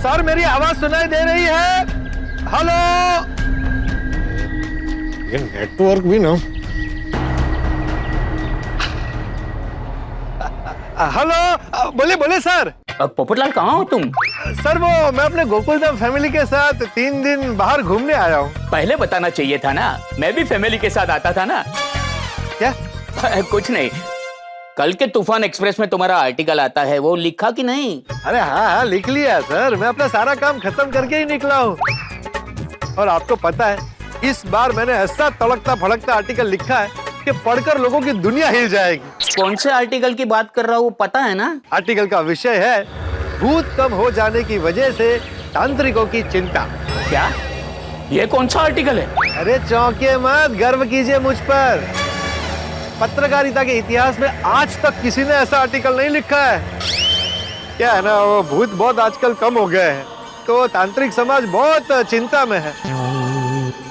Sir मेरी आवाज सुनाई दे रही है? हेलो? ये नेटवर्क भी ना। हेलो, बोले बोले सर। पोपटलाल कहाँ हो तुम? सर वो मैं अपने गोकुलधाम फैमिली के साथ 3 दिन बाहर घूमने आया हूँ। पहले बताना चाहिए था ना, मैं भी फैमिली के साथ आता था ना। क्या? कुछ नहीं, कल के तूफान एक्सप्रेस में तुम्हारा आर्टिकल आता है, वो लिखा कि नहीं? अरे हाँ लिख लिया सर, मैं अपना सारा काम खत्म करके ही निकला हूँ। और आपको पता है इस बार मैंने ऐसा तड़कता फड़कता आर्टिकल लिखा है कि पढ़कर लोगों की दुनिया हिल जाएगी। कौन से आर्टिकल की बात कर रहा हूँ पता है ना? आर्टिकल का विषय है भूत कम हो जाने की वजह से तांत्रिकों की चिंता। क्या? ये कौन सा आर्टिकल है? अरे चौंके मत, गर्व कीजिए मुझ पर। पत्रकारिता के इतिहास में आज तक किसी ने ऐसा आर्टिकल नहीं लिखा है। क्या है ना, वो भूत बहुत आजकल कम हो गए हैं, तो तांत्रिक समाज बहुत चिंता में है।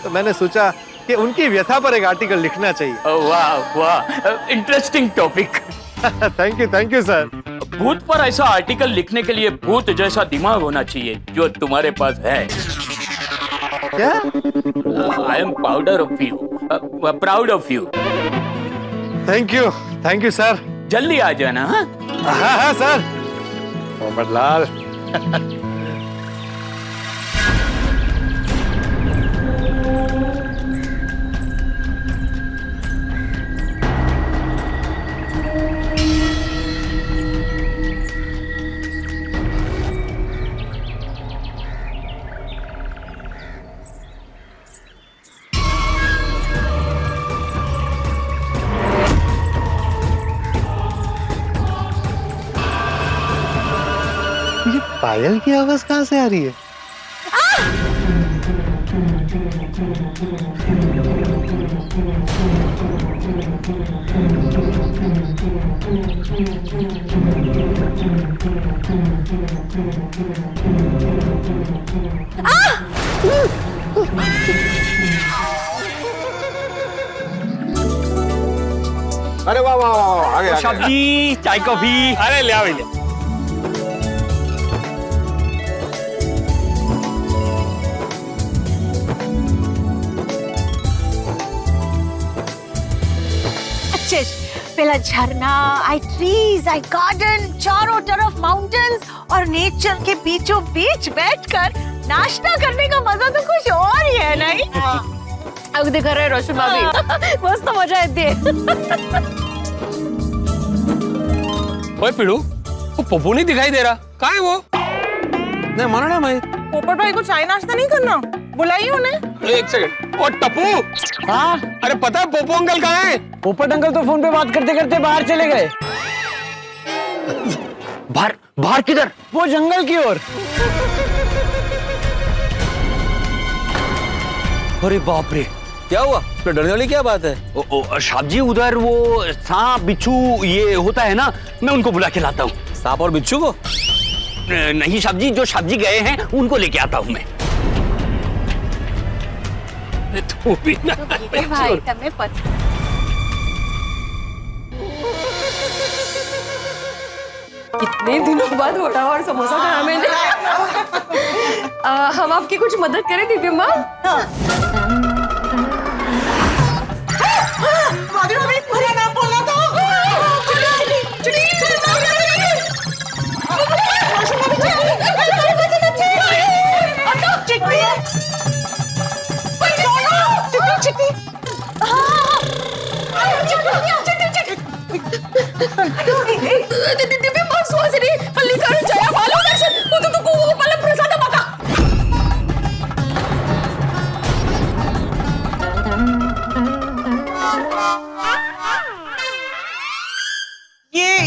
तो मैंने सोचा कि उनकी व्यथा पर एक आर्टिकल लिखना चाहिए। वाह वाह, interesting topic. Thank you sir. भूत पर ऐसा आर्टिकल लिखने के लिए भूत जैसा दिमाग होना चाहिए, जो तुम्हारे पास है। क्या? I am proud of you. Thank you sir. जल्दी आ जाना। हाँ सर। पोपटलाल। ये पायल की आवाज कहाँ से आ रही है? अरे वाह वाह वाह, आगे आगे। सब्जी, चाय कॉफी। अरे ले आओ भैया। पहला झरना, आई ट्रीज, आई गार्डन, चारों तरफ माउंटेन्स और नेचर के बीचों बीच बैठकर नाश्ता करने का मजा तो कुछ और ही है, नहीं? अगदी खरं आहे रोशन भाभी, मस्त मजा येते। ओए पिड़ू, वो पप्पू नहीं दिखाई दे रहा, कहाँ है वो? नहीं माना ना मैं। पोपट भाई को चाय नाश्ता नहीं करना, बुलाइए उन्हें। एक सेकंड। ओ टप्पू। हाँ? अरे पता है पोपो अंकल कहाँ है? पोपट अंकल तो फोन पे बात करते करते बाहर चले गए। बाहर किधर? वो जंगल की ओर। अरे बाप रे, क्या हुआ? तो डरने वाली क्या बात है? साहब जी उधर वो सांप बिच्छू ये होता है ना, मैं उनको बुला के लाता हूँ। सांप और बिच्छू को? नहीं साहब जी, जो साहब जी गए हैं उनको लेके आता हूँ मैं। तू भी ना भाई तमें पता कितने दिनों बाद वड़ा और समोसा खाया मैंने। हम आपकी कुछ मदद करें दिव्य माँ?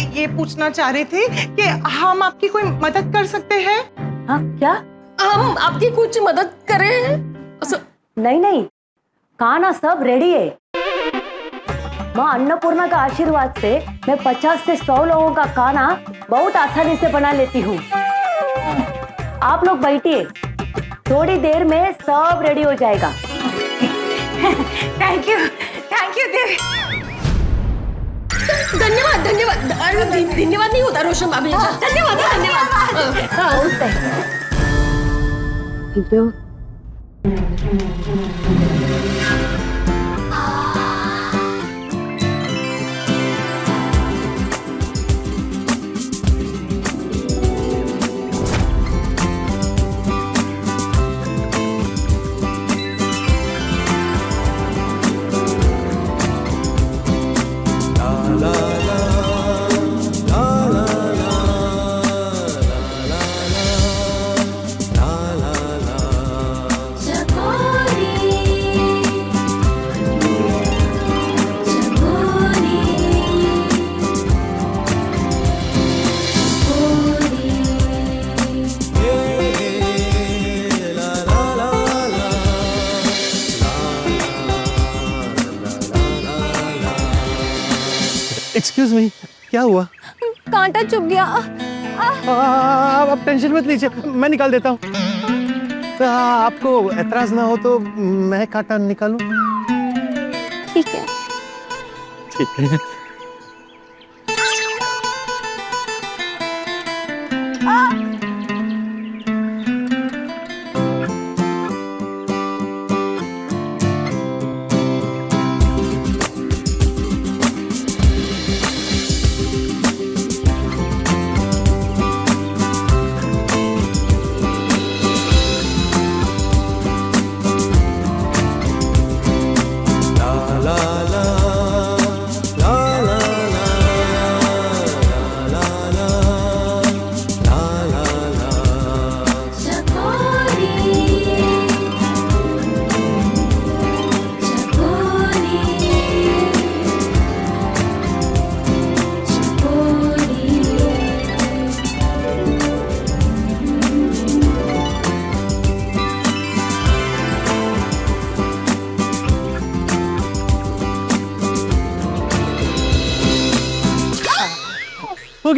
ये पूछना चाह रहे थे कि हम आपकी कोई मदद कर सकते हैं? हाँ क्या? हम आपकी कुछ मदद करें? नहीं, खाना सब रेडी है। माँ अन्नपूर्णा का आशीर्वाद से मैं 50 से 100 लोगों का खाना बहुत आसानी से बना लेती हूँ। आप लोग बैठिए, थोड़ी देर में सब रेडी हो जाएगा। थैंक यू देवी। धन्यवाद धन्यवाद। धन्यवाद नहीं होता रोशन भाभी। धन्यवाद धन्यवाद। बोलते हैं। Thank you. एक्सक्यूज मी, क्या हुआ? कांटा चुभ गया। आप टेंशन मत लीजिए, मैं निकाल देता हूँ। आपको एतराज ना हो तो मैं कांटा निकालूं? ठीक है। ठीक है।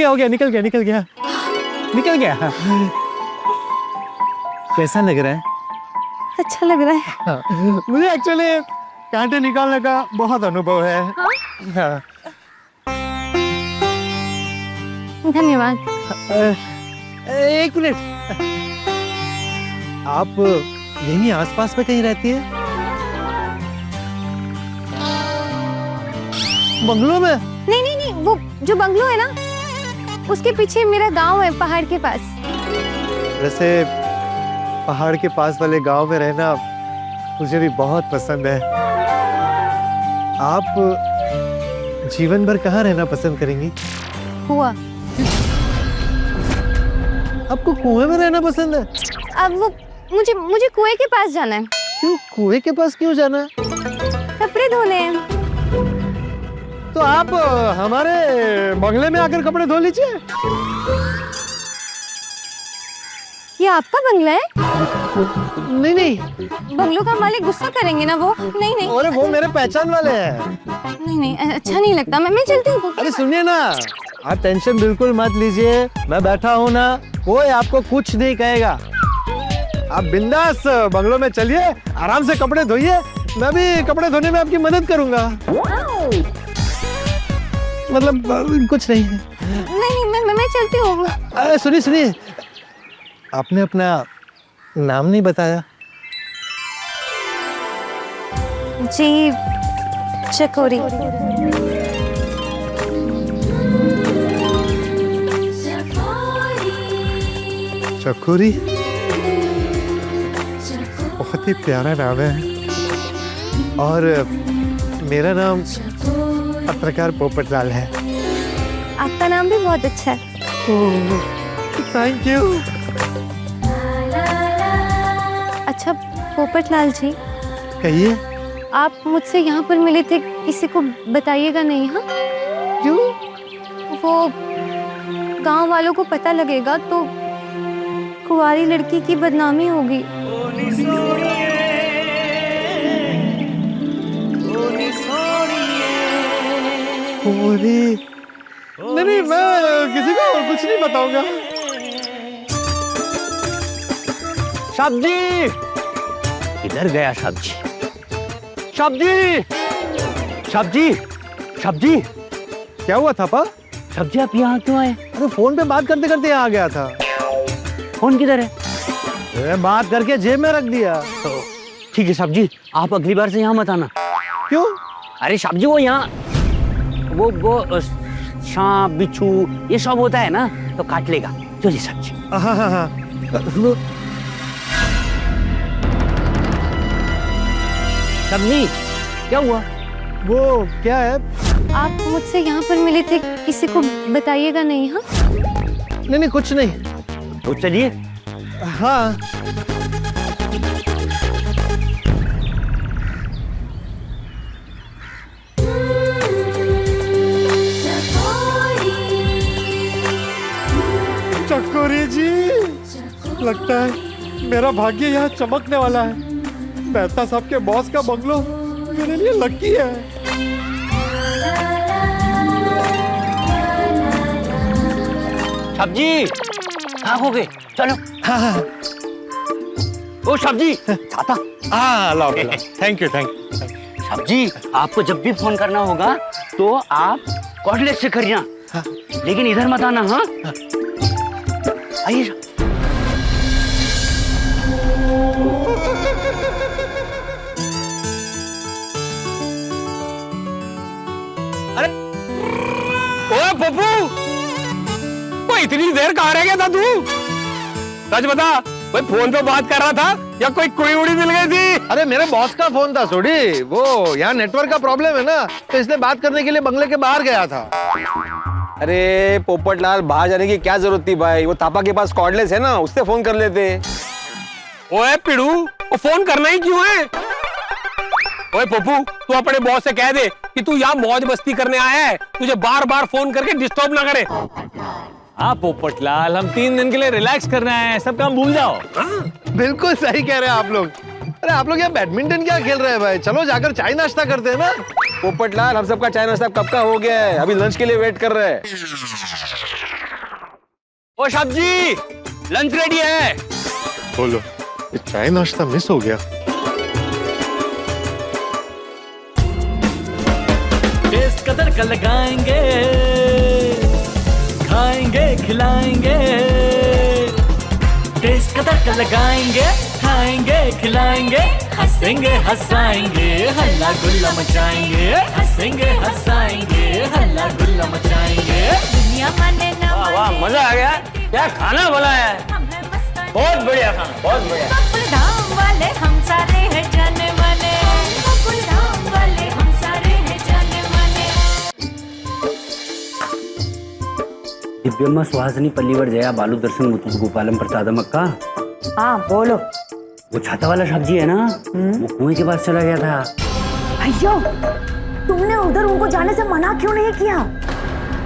हो गया, निकल गया। कैसा लग रहा है? अच्छा लग रहा है। मुझे एक्चुअली कांटे निकालने का बहुत अनुभव है। हाँ। धन्यवाद। एक मिनट, आप यहीं आसपास में कहीं रहती है? बंगलो में? नहीं, वो जो बंगलो है ना, उसके पीछे मेरा गांव है, पहाड़ के पास। वैसे पहाड़ के पास वाले गांव में रहना मुझे भी बहुत पसंद है। आप जीवन भर कहाँ रहना पसंद करेंगी? हुआ। आपको कुएं में रहना पसंद है? अब वो मुझे कुएं के पास जाना है। क्यों? कुएं के पास क्यों जाना है? कपड़े धोने हैं। तो आप हमारे बंगले में आकर कपड़े धो लीजिए। ये आपका बंगला है? नहीं, बंगलों का मालिक गुस्सा करेंगे ना वो। नहीं। अरे वो मेरे पहचान वाले हैं। नहीं, अच्छा नहीं लगता। मैं चलती हूँ। अरे सुनिए ना, आप टेंशन बिल्कुल मत लीजिए, मैं बैठा हूँ ना, कोई आपको कुछ नहीं कहेगा। आप बिंदास बंगलों में चलिए, आराम से कपड़े धोइए, मैं भी कपड़े धोने में आपकी मदद करूंगा। मतलब कुछ नहीं है। नहीं, मैं चलती हूँ। अरे सुनिए, आपने अपना नाम नहीं बताया। जी, चकोरी। चकोरी? बहुत ही प्यारा नाम है। और मेरा नाम पत्रकार पोपटलाल है। आपका नाम भी बहुत अच्छा है। Thank you. अच्छा पोपटलाल जी, कहिए। आप मुझसे यहाँ पर मिले थे, किसी को बताइएगा नहीं। हाँ? क्यों? वो गांव वालों को पता लगेगा तो कुंवारी लड़की की बदनामी होगी। नहीं, मैं किसी को कुछ नहीं बताऊंगा। सब्जी किधर गया? सब्जी क्या हुआ थापा? सब्जी आप यहाँ क्यों आए? अरे फोन पे बात करते करते यहाँ आ गया था। फोन किधर है? बात करके जेब में रख दिया। ठीक है साहब जी, आप अगली बार से यहाँ मत आना। क्यों? अरे साहब जी, वो यहाँ वो सांप बिच्छू ये सब होता है ना, तो काट लेगा। चलिए साहब जी। हाँ हाँ हाँ। सब्जी क्या हुआ? वो क्या है? आप मुझसे यहाँ पर मिले थे, किसी को बताइएगा नहीं। हाँ नहीं नहीं कुछ नहीं। तो चलिए। हाँ चकोरी जी, लगता है मेरा भाग्य यहाँ चमकने वाला है। मेहता साहब के बॉस का बंगलो मेरे लिए लकी है। सब्जी कहाँ हो गए? चलो। हाँ ओ सब्जी छाता। हाँ लाओ थैंक यू सब्जी, आपको जब भी फोन करना होगा तो आप कॉर्डलेस से करिए, लेकिन इधर मत आना। हाँ आइए। ओए पप्पू, वो इतनी देर कहाँ रह गया था तू? सच बता, कोई फोन पे बात कर रहा था या कोई कुड़ी उड़ी मिल गई थी? अरे मेरे बॉस का फोन था सोडी, वो यहाँ नेटवर्क का प्रॉब्लम है ना, तो इसलिए बात करने के लिए बंगले के बाहर गया था। अरे पोपटलाल, बाहर जाने की क्या जरूरत थी भाई? वो थापा के पास कॉर्डलेस है ना, उससे फोन कर लेते। ओए पिड़ू, वो फोन करना ही क्यों है? ओए पप्पू, तू अपने बॉस से कह दे कि तू यहाँ मौज मस्ती करने आया है, तुझे बार बार फोन करके डिस्टर्ब ना करे। हाँ पोपटलाल, हम 3 दिन के लिए रिलैक्स करने आए हैं, सब काम भूल जाओ। बिल्कुल सही कह रहे हैं आप लोग। अरे आप लोग यहाँ बैडमिंटन क्या खेल रहे हैं भाई? चलो जाकर चाय नाश्ता करते हैं ना। पोपटलाल, हम सबका चाय नाश्ता कब का हो गया है, अभी लंच के लिए वेट कर रहे हैं। ओ सब्जी, लंच रेडी है। बोलो, चाय नाश्ता मिस हो गया। टेस्ट कदर का लगाएंगे, खाएंगे खिलाएंगे। टेस्ट कदर का लगाएंगे, खाएंगे खिलाएंगे। हंसेंगे हंसाएंगे, हल्ला गुल्ला मचाएंगे। हंसेंगे हंसाएंगे, हल्ला गुल्ला मचाएंगे। दुनिया माने ना वाह वाह, मजा आ गया। क्या खाना बनाया है, बहुत बढ़िया खाना, बहुत बढ़िया। धाम वाले हम सारे हैं जाने माने, धाम वाले हम सारे हैं जाने माने। दिव्यम्मा सुहासिनी पल्लीवर जया बालू दर्शन मुतुट गोपालम प्रसादम अक्का। हाँ बोलो। वो छाता वाला सब्जी है ना, वो कुएं के पास चला गया था। भैया, तुमने उधर उनको जाने से मना क्यों नहीं किया?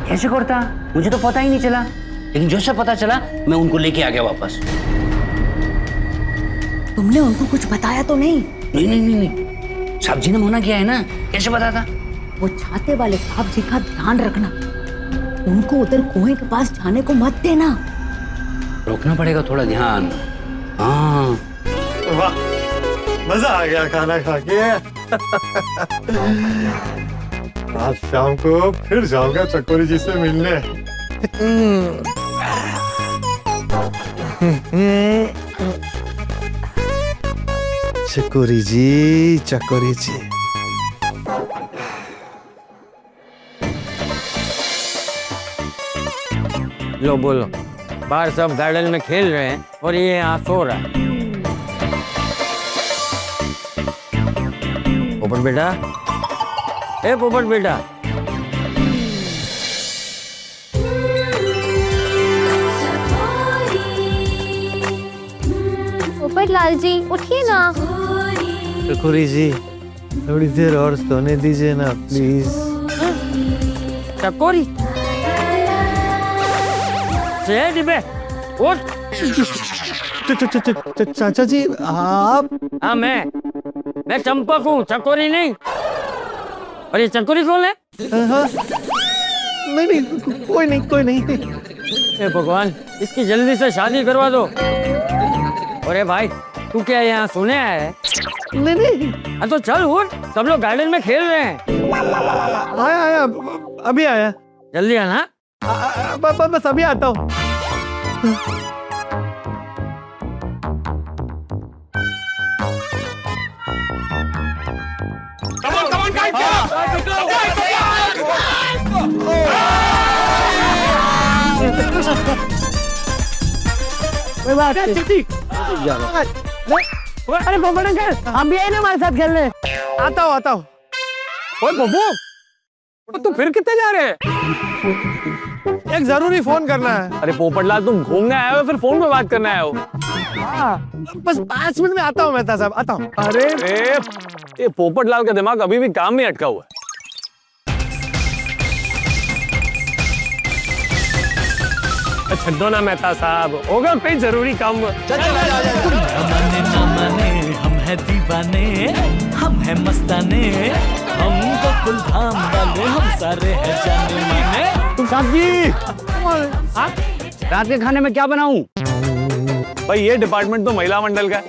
कैसे करता, मुझे तो पता ही नहीं चला, लेकिन जैसे पता चला मैं उनको लेके आ गया वापस। तुमने उनको कुछ बताया तो नहीं? नहीं नहीं नहीं नहीं, सब्जी ने मना किया है ना, कैसे बताता? वो छाते वाले साहब जी का ध्यान रखना, उनको उधर कुएं के पास जाने को मत देना। रोकना पड़ेगा थोड़ा ध्यान। हाँ वाह, मजा आ गया खाना खा के। आज शाम को फिर जाऊंगा चकोरी जी से मिलने। चकोरी जी, चकोरी जी। लो बोलो, बाहर सब गार्डन में खेल रहे हैं और ये यहाँ सो रहा है। पोपट बेटा, ए पोपट बेटा। पोपटलाल जी उठिए ना। चकोरी जी, थोड़ी देर और सोने दीजिए ना प्लीज। चकोरी से डिबे उठ। चाचा जी आप? हाँ मैं चंपक हूँ, चकोरी नहीं। और ये चकोरी कौन है? हाँ, नहीं नहीं, कोई नहीं। हे भगवान, इसकी जल्दी से शादी करवा दो। अरे भाई, तू क्या यहाँ सोने आया है? नहीं। हाँ तो चल उठ, सब लोग गार्डन में खेल रहे हैं। आया, अभी आया। जल्दी आना। बस अभी आता हूँ। कोई बात नहीं। अरे पोपट अंकल, हम भी आए ना हमारे साथ खेलने। आता हूँ। ओए पप्पू, तू फिर कितने जा रहे हैं? एक जरूरी फोन करना है। अरे पोपटलाल, तुम घूमने आए हो फिर फोन पे बात करने आए हो? बस 5 मिनट में आता हूँ मेहता साहब, आता हूँ। अरे ये पोपटलाल का दिमाग अभी भी काम में अटका हुआ है। छड्डो ना मेहता साहब, होगा कोई जरूरी काम। माने ना माने हम है दीवाने, हम है मस्ताने, हम गोकुल धाम वाले, हम सारे हैं जाने माने। सब्जी रात के खाने में क्या बनाऊं? भाई ये डिपार्टमेंट तो महिला मंडल का है,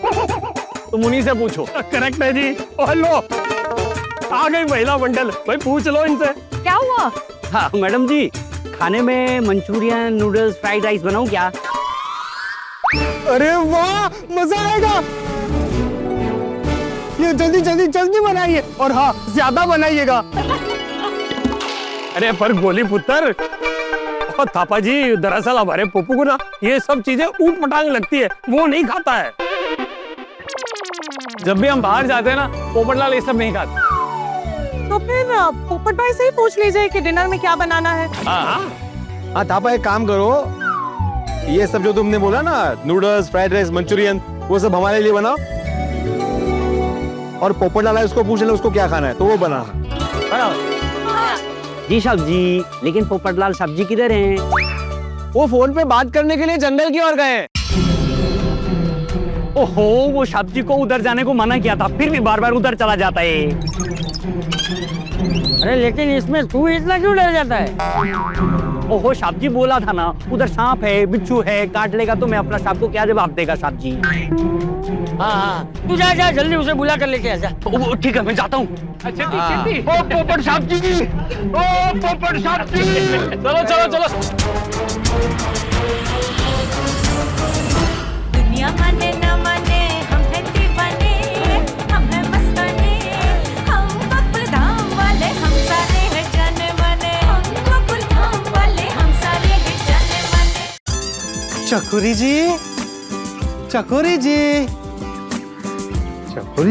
तुम उन्हीं से पूछो। करेक्ट है जी। हेलो, आ गई महिला मंडल, भाई पूछ लो इनसे। क्या हुआ? हाँ मैडम जी, खाने में मंचूरियन, नूडल्स, फ्राइड राइस बनाऊं क्या? अरे वाह, मजा आएगा। ये जल्दी बनाइए, और हाँ ज्यादा बनाइएगा। अरे पर गोली पुत्र और थापा जी, दरअसल हमारे पप्पू को ना ये सब चीजें ऊट पटांग लगती है, वो नहीं खाता है। जब भी हम बाहर जाते हैं ना, पोपटलाल ये सब नहीं खाता। तो फिर पोपट भाई से ही पूछ लीजिए कि डिनर में क्या बनाना है। हाँ थापा, एक काम करो, ये सब जो तुमने बोला ना, नूडल्स, फ्राइड राइस, मंचूरियन, वो सब हमारे लिए बनाओ। और पोपटलाल है, उसको पूछ ले उसको क्या खाना है, तो वो बना। जी सब्जी, लेकिन पोपटलाल सब्जी किधर हैं? वो फोन पे बात करने के लिए जंगल की ओर गए। ओहो, वो सब्जी को उधर जाने को मना किया था, फिर भी बार बार उधर चला जाता है। अरे लेकिन इसमें तू इतना क्यों डर जाता है? ओहो, सब्जी बोला था ना, उधर सांप है, बिच्छू है, काट लेगा तो मैं अपना सांप को क्या जवाब देगा सब्जी? हाँ, तू जा जल्दी उसे बुला कर लेके आ जा। ठीक है, मैं जाता हूँ। अच्छा ओ पोपट साहब जी, ओ पोपट साहब जी, चलो। दुनिया माने ना माने, हम है दीवाने, हम है मस्ताने, हम गोकुल धाम वाले, हम सारे हैं जाने माने, हम गोकुल धाम वाले, हम सारे हैं जाने माने। चकोरी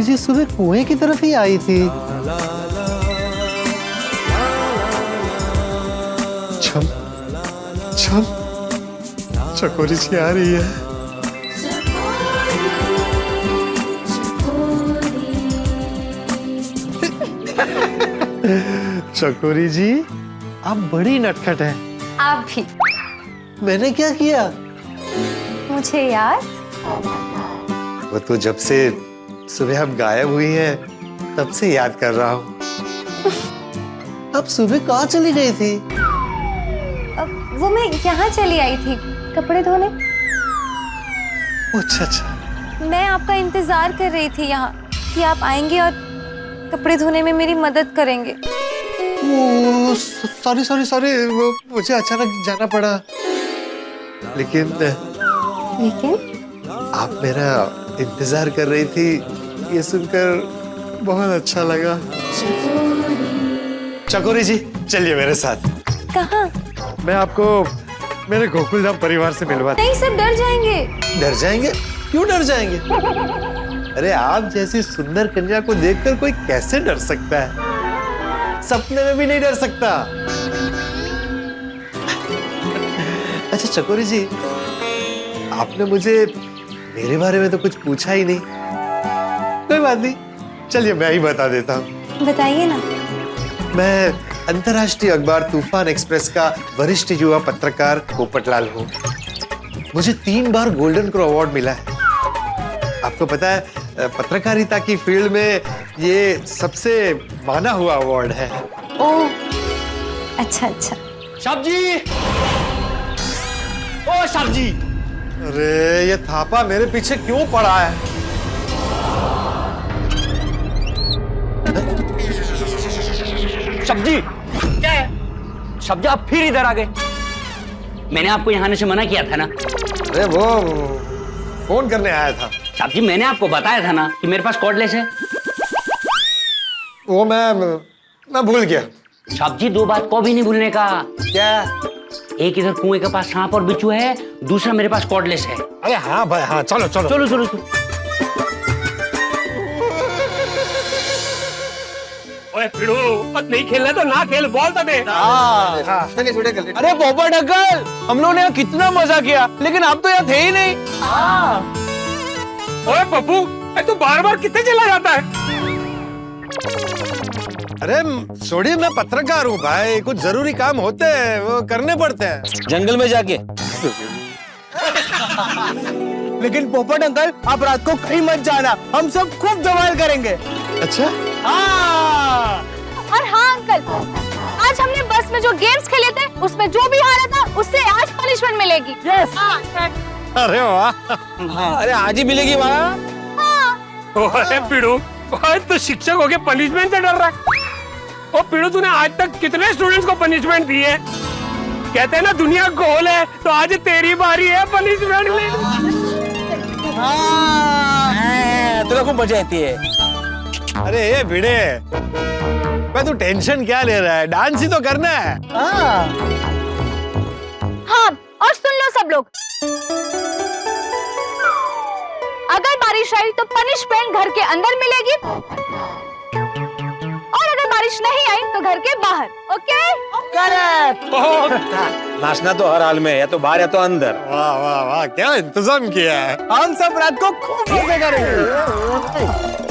जी सुबह कुएं की तरफ ही आई थी। चल चकोरी जी आ रही है। चकोरी जी, आप बड़ी नटखट हैं। आप भी। मैंने क्या किया? मुझे याद? वो तो जब से सुबह आप गायब हुई हैं, तब से याद कर रहा हूँ। आप सुबह कहाँ चली गई थी? वो मैं यहाँ चली आई थी कपड़े धोने। अच्छा। मैं आपका इंतजार कर रही थी यहाँ कि आप आएंगे और कपड़े धोने में मेरी मदद करेंगे। सॉरी, वो मुझे अचानक जाना पड़ा। लेकिन आप मेरा इंतजार कर रही थी, ये सुनकर बहुत अच्छा लगा। चकोरी जी, चलिए मेरे साथ। कहाँ? मैं आपको मेरे गोकुलधाम परिवार से मिलवा। नहीं, सब डर जाएंगे। डर जाएंगे? क्यों डर जाएंगे? अरे आप जैसी सुंदर कन्या को देखकर कोई कैसे डर सकता है? सपने में भी नहीं डर सकता। अच्छा चकोरी जी, आपने मुझे मेरे बारे में तो कुछ पूछा ही नहीं। कोई बात नहीं, चलिए मैं ही बता देता हूँ। बताइए ना। मैं अंतर्राष्ट्रीय अखबार तूफान एक्सप्रेस का वरिष्ठ युवा पत्रकार पोपटलाल हूँ। मुझे 3 बार गोल्डन क्रो अवार्ड मिला है। आपको पता है, पत्रकारिता की फील्ड में ये सबसे माना हुआ अवार्ड है। ओह, अच्छा। सब्जी, ओ सब्जी। अरे ये थापा मेरे पीछे क्यों पड़ा है? सब्जी, क्या है? सब्जी, आप फिर इधर आ गए। मैंने आपको यहाँ आने से मना किया था ना। अरे वो फोन करने आया था। सब्जी, मैंने आपको बताया था ना कि मेरे पास कॉर्डलेस है। वो मैं भूल गया। सब्जी, 2 बात को भी नहीं भूलने का। क्या? एक इधर कुएं के पास सांप और बिच्छू है, दूसरा मेरे पास कॉर्डलेस है। अरे हाँ भाई हाँ, चलो चलो चलो चलो चलो। ओए पिड़ू, नहीं खेलना तो ना खेल, बॉल तो दे। अरे पोपट अंकल, हम लोगों ने यहाँ कितना मजा किया, लेकिन आप तो यहाँ थे ही नहीं। ओए पप्पू, तू बार बार कितने चला जाता है? अरे छोड़िए, मैं पत्रकार हूँ भाई, कुछ जरूरी काम होते हैं वो करने पड़ते हैं। जंगल में जाके। लेकिन पोपट अंकल, आप रात को कहीं मत जाना, हम सब खूब धमाल करेंगे। अच्छा और हाँ अंकल, आज हमने बस में जो गेम्स खेले थे उसमें जो भी हारा था उससे आज पनिशमेंट मिलेगी। यस। अरे वाह, अरे आज ही मिलेगी वहाँ। ओए पिड़ू, ओए तू शिक्षक होके पनिशमेंट से डर रहा है? ओ पिड़ू, तूने आज तक कितने स्टूडेंट्स को पनिशमेंट दी है? कहते हैं ना दुनिया गोल है, तो आज तेरी बारी है पनिशमेंट लेने। तुम्हें खूब मजा आती है। अरे ये भिड़े, मैं तू टेंशन क्या ले रहा है, डांस ही तो करना है। हाँ, और सुन लो सब लोग, अगर बारिश आई तो पनिशमेंट घर के अंदर मिलेगी, और अगर बारिश नहीं आई तो घर के बाहर। ओके? नाचना तो हर हाल में, या तो बाहर या तो अंदर। वाह वाह वाह, क्या इंतजाम किया है। हम सब रात को खूब मजे करेंगे।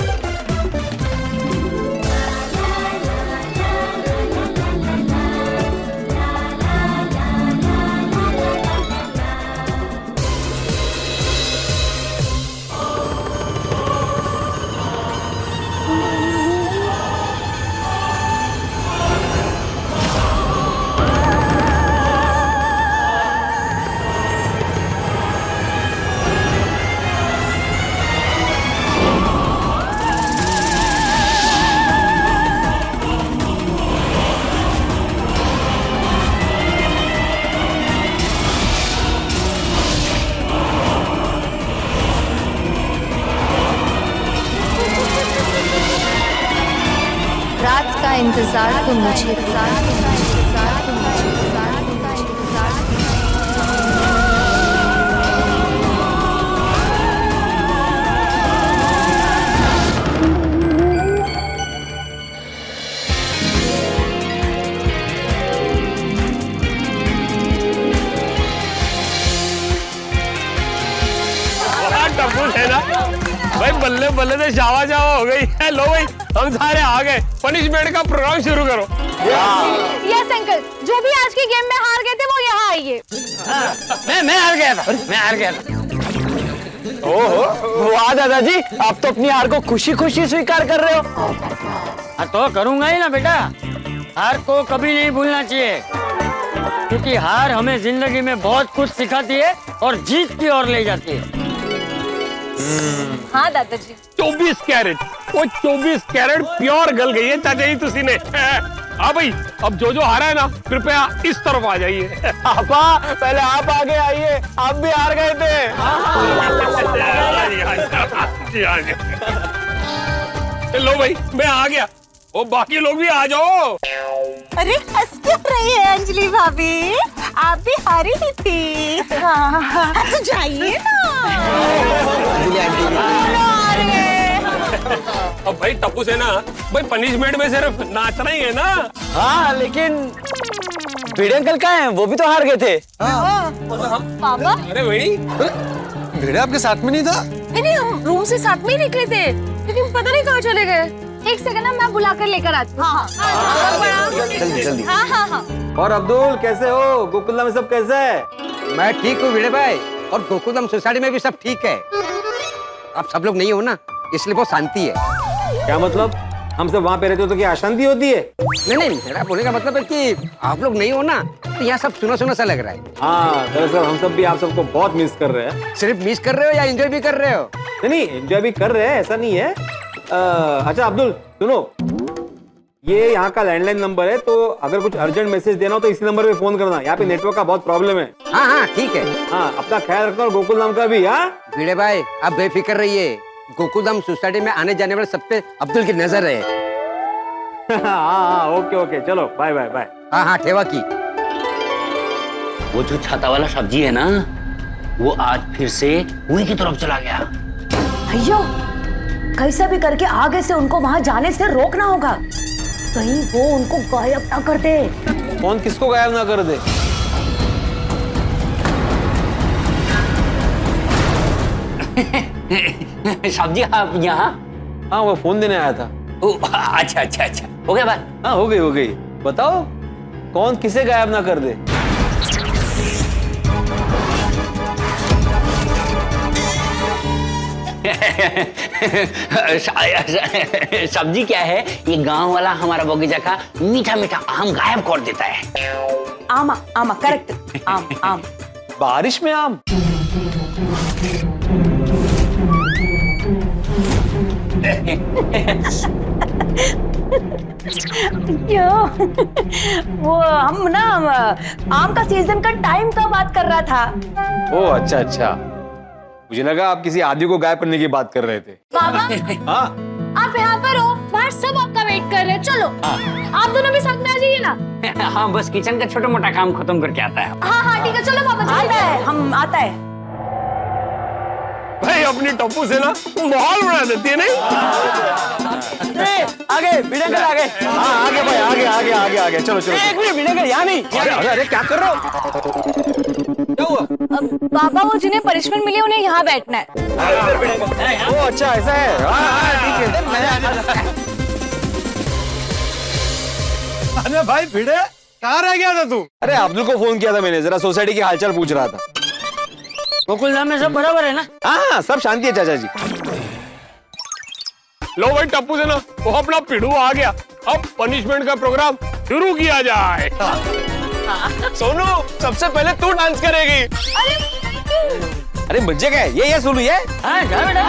रात का इंतजार तो मुझे है ना भाई, बल्ले बल्ले से जावा जावा हो गई है। लो भाई, हम सारे आ गए, पनिशमेंट का प्रोग्राम शुरू करो। यस अंकल, जो भी आज की गेम में हार गए थे वो यहाँ आइए। मैं हार गया था, मैं हार गया था। ओहो, वाह दादाजी, आप तो अपनी हार को खुशी खुशी स्वीकार कर रहे हो। हाँ तो करूंगा ही ना बेटा, हार को कभी नहीं भूलना चाहिए, क्योंकि हार हमें जिंदगी में बहुत कुछ सिखाती है और जीत की ओर ले जाती है। हाँ दादाजी। 24 कैरेट, वो 24 कैरेट प्योर गल गई है चाचा जी तुसी ने। हाँ भाई, अब जो हारा है ना, कृपया इस तरफ आ जाइए। आपा, पहले आप आगे आइए, आप भी हार गए थे। लो भाई, मैं आ गया, वो बाकी लोग भी आ जाओ। अरे हंस क्यों रही है अंजलि भाभी, आप भी हारी ही थी। हाँ, तो जाइए ना। अब भाई टप्पू से ना, भाई पनिशमेंट में सिर्फ नाचना ही है ना। हाँ, लेकिन भिड़े अंकल कहाँ हैं? वो भी तो हार गए थे। पापा? अरे भाई, भिड़े आपके साथ में नहीं था? नहीं, हम रूम से साथ में ही निकले थे, लेकिन पता नहीं कहाँ चले गए। एक सेकंड ना, मैं बुला कर लेकर आती हूँ। जल्दी जल्दी। हाँ हाँ हाँ। और अब्दुल कैसे हो? गोकुलधाम में सब कैसे है? मैं ठीक हूँ भिड़े भाई, और गोकुलधाम सोसाइटी में भी सब ठीक है। आप सब लोग नहीं हो ना, इसलिए बहुत शांति है। क्या मतलब? हम सब वहाँ पे रहते हो तो क्या अशांति होती है? नहीं नहीं, मेरा बोलने का मतलब है कि आप लोग नहीं हो ना, तो यहाँ सब सुना सुना सा लग रहा है। हाँ, दरअसल हम सब भी आप सबको बहुत मिस कर रहे हैं। सिर्फ मिस कर रहे हो या एंजॉय भी कर रहे हो? नहीं, एंजॉय भी कर रहे हैं, ऐसा नहीं है। अच्छा अब्दुल सुनो, ये यहाँ का लैंडलाइन नंबर है, तो अगर कुछ अर्जेंट मैसेज देना हो तो इसी नंबर पे फोन करना। यहाँ पे नेटवर्क का बहुत प्रॉब्लम है। हाँ हाँ ठीक है। हाँ, अपना ख्याल रखना, और गोकुलधाम का भी। हाँ भिड़े भाई, आप बेफिक्र रहिए, गोकुलधाम सोसाइटी में आने जाने वाले सब पे अब्दुल की नजर है। हाँ, ओके ओके, चलो बाय बाय बाय। हाँ हाँ, ठेवा की। वो जो छाता वाला सब्जी है ना, वो आज फिर से कुएं की तरफ चला गया। भैया कैसा भी करके आगे से उनको वहां जाने से रोकना होगा, कहीं वो उनको गायब ना कर दे। कौन किसको गायब ना कर दे? सब्जी आप यहाँ? हाँ, वो फोन देने आया था। अच्छा अच्छा अच्छा, हो गया बात? हाँ, हो गई। बताओ कौन किसे गायब ना कर दे? सब्जी क्या है, ये गांव वाला हमारा बगीचा का मीठा मीठा आम गायब कर देता है। आमा आमा करेक्ट, आम आम। बारिश में आम? क्यों? वो हम ना आम का सीजन का टाइम का बात कर रहा था। ओ अच्छा, मुझे लगा आप किसी आदमी को गायब करने की बात कर रहे थे। बाबा हाँ, आप यहाँ पर हो, बाहर सब आपका वेट कर रहे हैं। चलो आप दोनों भी साथ में आ जाइए ना। हाँ, बस किचन का छोटा मोटा काम खत्म करके आता है। हाँ ठीक है, चलो पापा जी। आता है, हम आता है। भाई अपनी टप्पू से ना माहौल बना देती है नहीं? आगे भिड़ेंगे, आगे। हाँ, आगे भाई, आगे। चलो। एक मिनट, भिड़ेंगे यहाँ नहीं। अरे क्या कर रहे हो? क्या हुआ? पापा वो जिन्हें पनिशमेंट मिली उन्हें यहाँ बैठना है। ओ अच्छा, ऐसा है। हाँ, ठीक है। अरे भाई भिड़े, कहाँ रह गया था तू? अरे अब्दुल को फोन किया था मैंने, जरा सोसाइटी की हालचाल पूछ रहा था। गोकुलधाम में सब बराबर है ना? हाँ, सब शांति है चाचा जी। लो भाई टप्पू से ना वो अपना पिड़ू आ गया, अब पनिशमेंट का प्रोग्राम शुरू किया जाए। सोनू, सबसे पहले तू डांस करेगी। अरे मुझे क्या है? ये सुनो ये। हाँ, जाओ बेटा।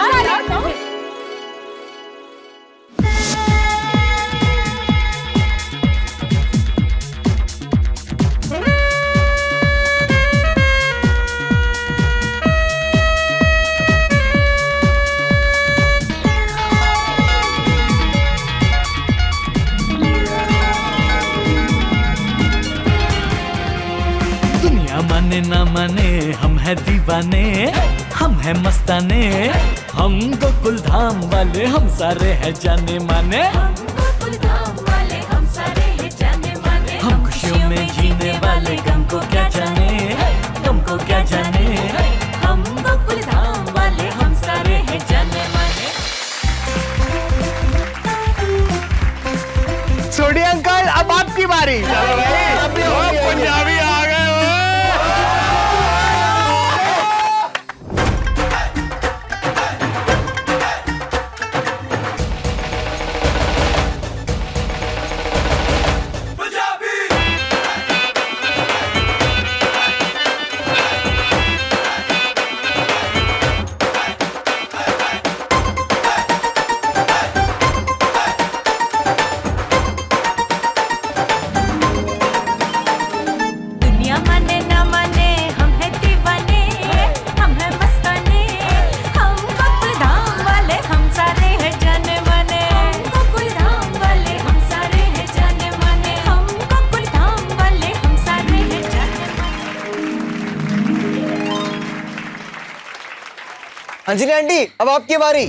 दुनिया माने ना माने हम है दीवाने, हम है मस्ताने, हम गोकुल धाम वाले, हम सारे हैं जाने माने। हम खुशियों में जीने वाले, गम को क्या जाने, गम को क्या जाने। हम गोकुल धाम वाले, हम सारे हैं जाने माने। सोडी अंकल, अब आपकी बारी। चलो भाई, पंजाबी आ गए। अंजलि आंटी, अब आपकी बारी।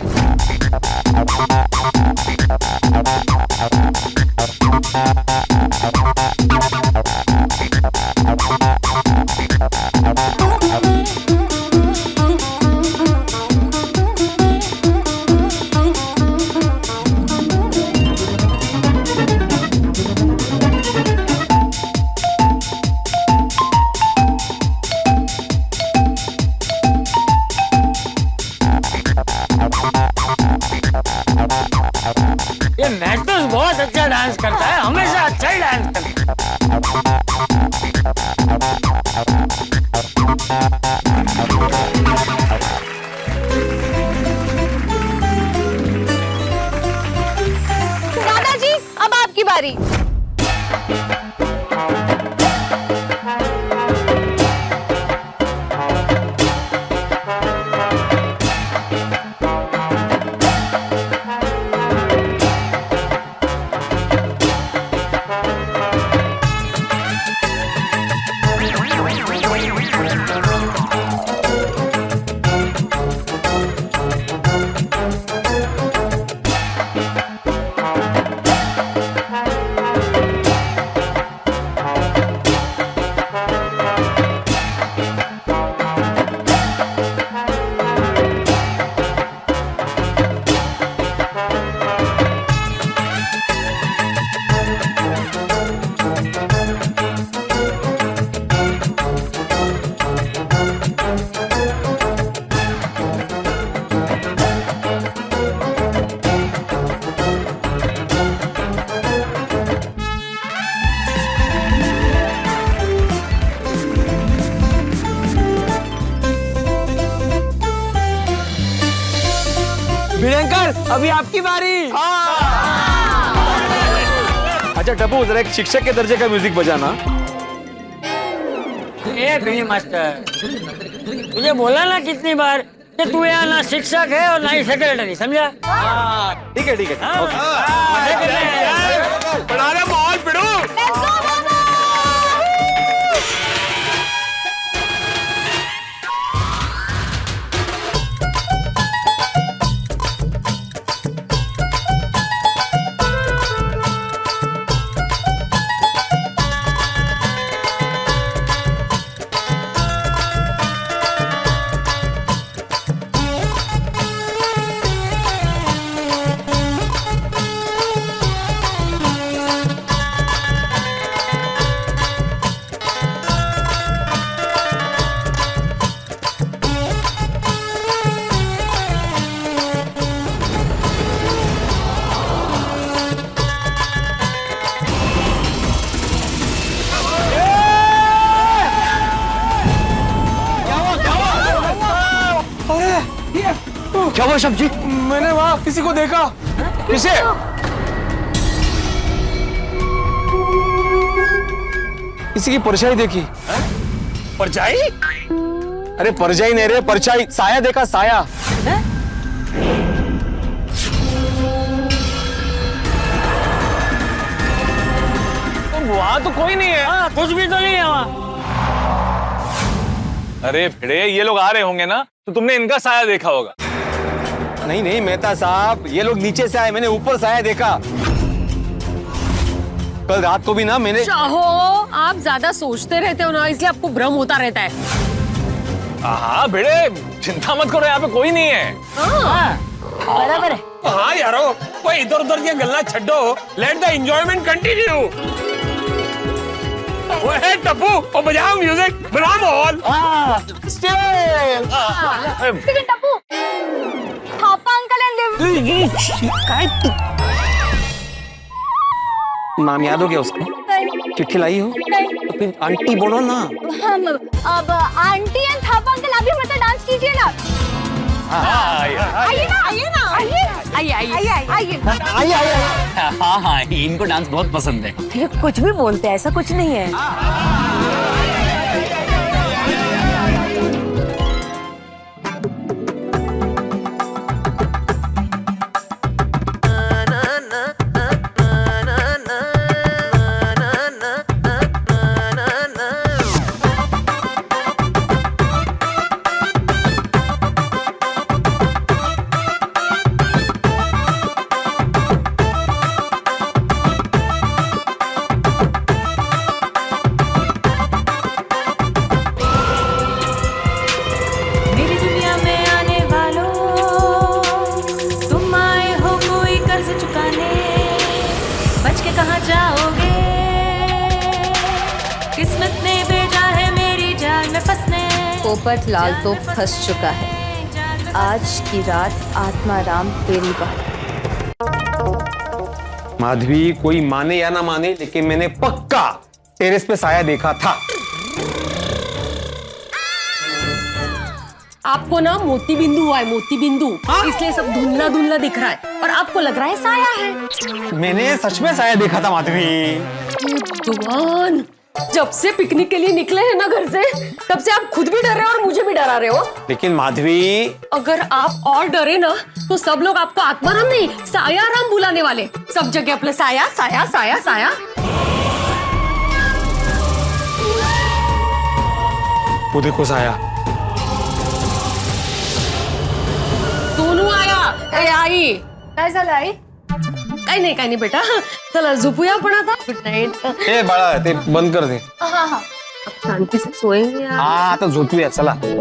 ये मैथ्यूस बहुत अच्छा डांस करता है, हमेशा अच्छा ही डांस करता है। दादाजी अब आपकी बारी। मास्टर अभी आपकी बारी। अच्छा टप्पू जरा एक शिक्षक के दर्जे का म्यूजिक बजाना। ए फिल्म मास्टर, तुझे बोला ना कितनी बार कि तू यहाँ ना शिक्षक है और ना ही सेक्रेटरी, समझा? ठीक है ठीक है ओके। बना दे माहौल पिड़ू। क्या हुआ सब्जी? मैंने वहां किसी को देखा। किसे? किसी की परछाई देखी। परछाई? अरे परछाई नहीं रे, परछाई, साया देखा, साया। वहां तो कोई नहीं है। कुछ भी तो नहीं है वहाँ। अरे भिड़े, ये लोग आ रहे होंगे ना, तो तुमने इनका साया देखा होगा। नहीं नहीं मेहता साहब, ये लोग नीचे से आए, मैंने ऊपर साया देखा। कल रात को भी ना मैंने। चाहो आप ज्यादा सोचते रहते हो ना, इसलिए आपको भ्रम होता रहता है। हाँ भिड़े, चिंता मत करो, यहाँ पे कोई नहीं है। बराबर है। हाँ यारो, कोई इधर उधर की गल्ला छड्डो, लेट द एंजॉयमेंट कंटिन्यू। वो है टप्पू, वो बजाओ म्यूजिक, बनाओ माहौल। टप्पू, थापा अंकल एंड नाम याद हो गया उसका? चिट्ठी लाई हो तो फिर आंटी बोलो ना। अब आंटी एंड थापा अंकल आप भी मतलब डांस कीजिए ना। आइए ना, आइए ना, आइए आइए आइए आइए आइए। हाँ हाँ, इनको डांस बहुत पसंद है। ये कुछ भी बोलते हैं, ऐसा कुछ नहीं है। मेरी दुनिया में आने वालों, तुम आए हो कोई कर्ज चुकाने, बच के कहाँ जाओगे, किस्मत ने भेजा है मेरी जाल में फंसने। पोपट लाल तो फंस चुका है। आज की रात आत्माराम तेरी बात। माधवी, कोई माने या ना माने, लेकिन मैंने पक्का टेरेस पे साया देखा था। आपको ना मोती बिंदु हुआ है, मोती बिंदु, इसलिए सब धुंधला धुंधला दिख रहा है और आपको लग रहा है साया है। मैंने सच में साया देखा था माधवी। भगवान, जब से पिकनिक के लिए निकले हैं ना घर से, तब से आप खुद भी डर रहे हो और मुझे भी डरा रहे हो। लेकिन माधवी, अगर आप और डरे ना, तो सब लोग आपको आत्माराम नहीं सायाराम बुलाने वाले। सब जगह अपने साया साया साया साया। वो देखो साया। दोनों आया। ए आई काय झालं आई? काही नाही बेटा, चला झोपूया आपण आता। Good night. ए बाळा, ते बंद कर दे। हाँ हाँ शांती से सोएंगे यार। हाँ आता झोपूया, चला। Good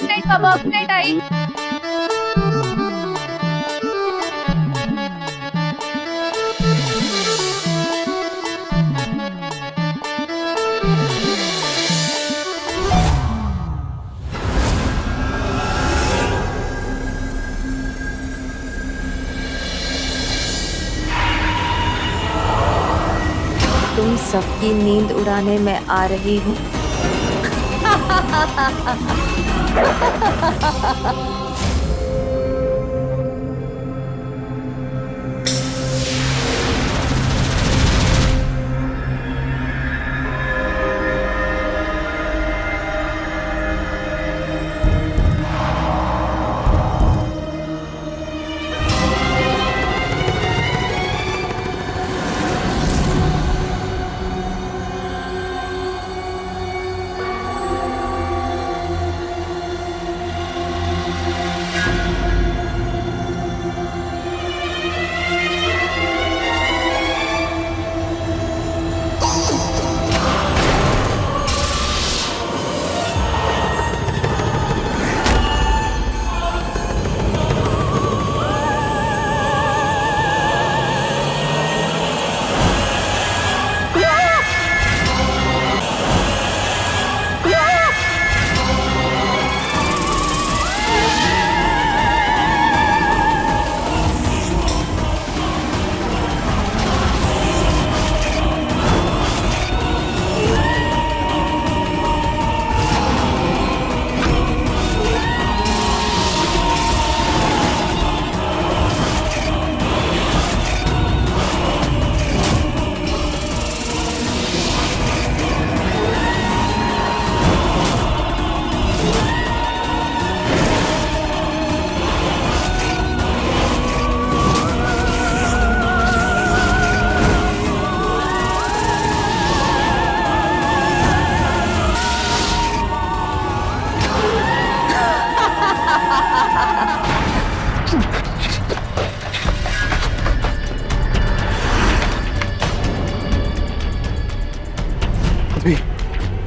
night Baba, good night I. तुम सबकी नींद उड़ाने में आ रही हूँ।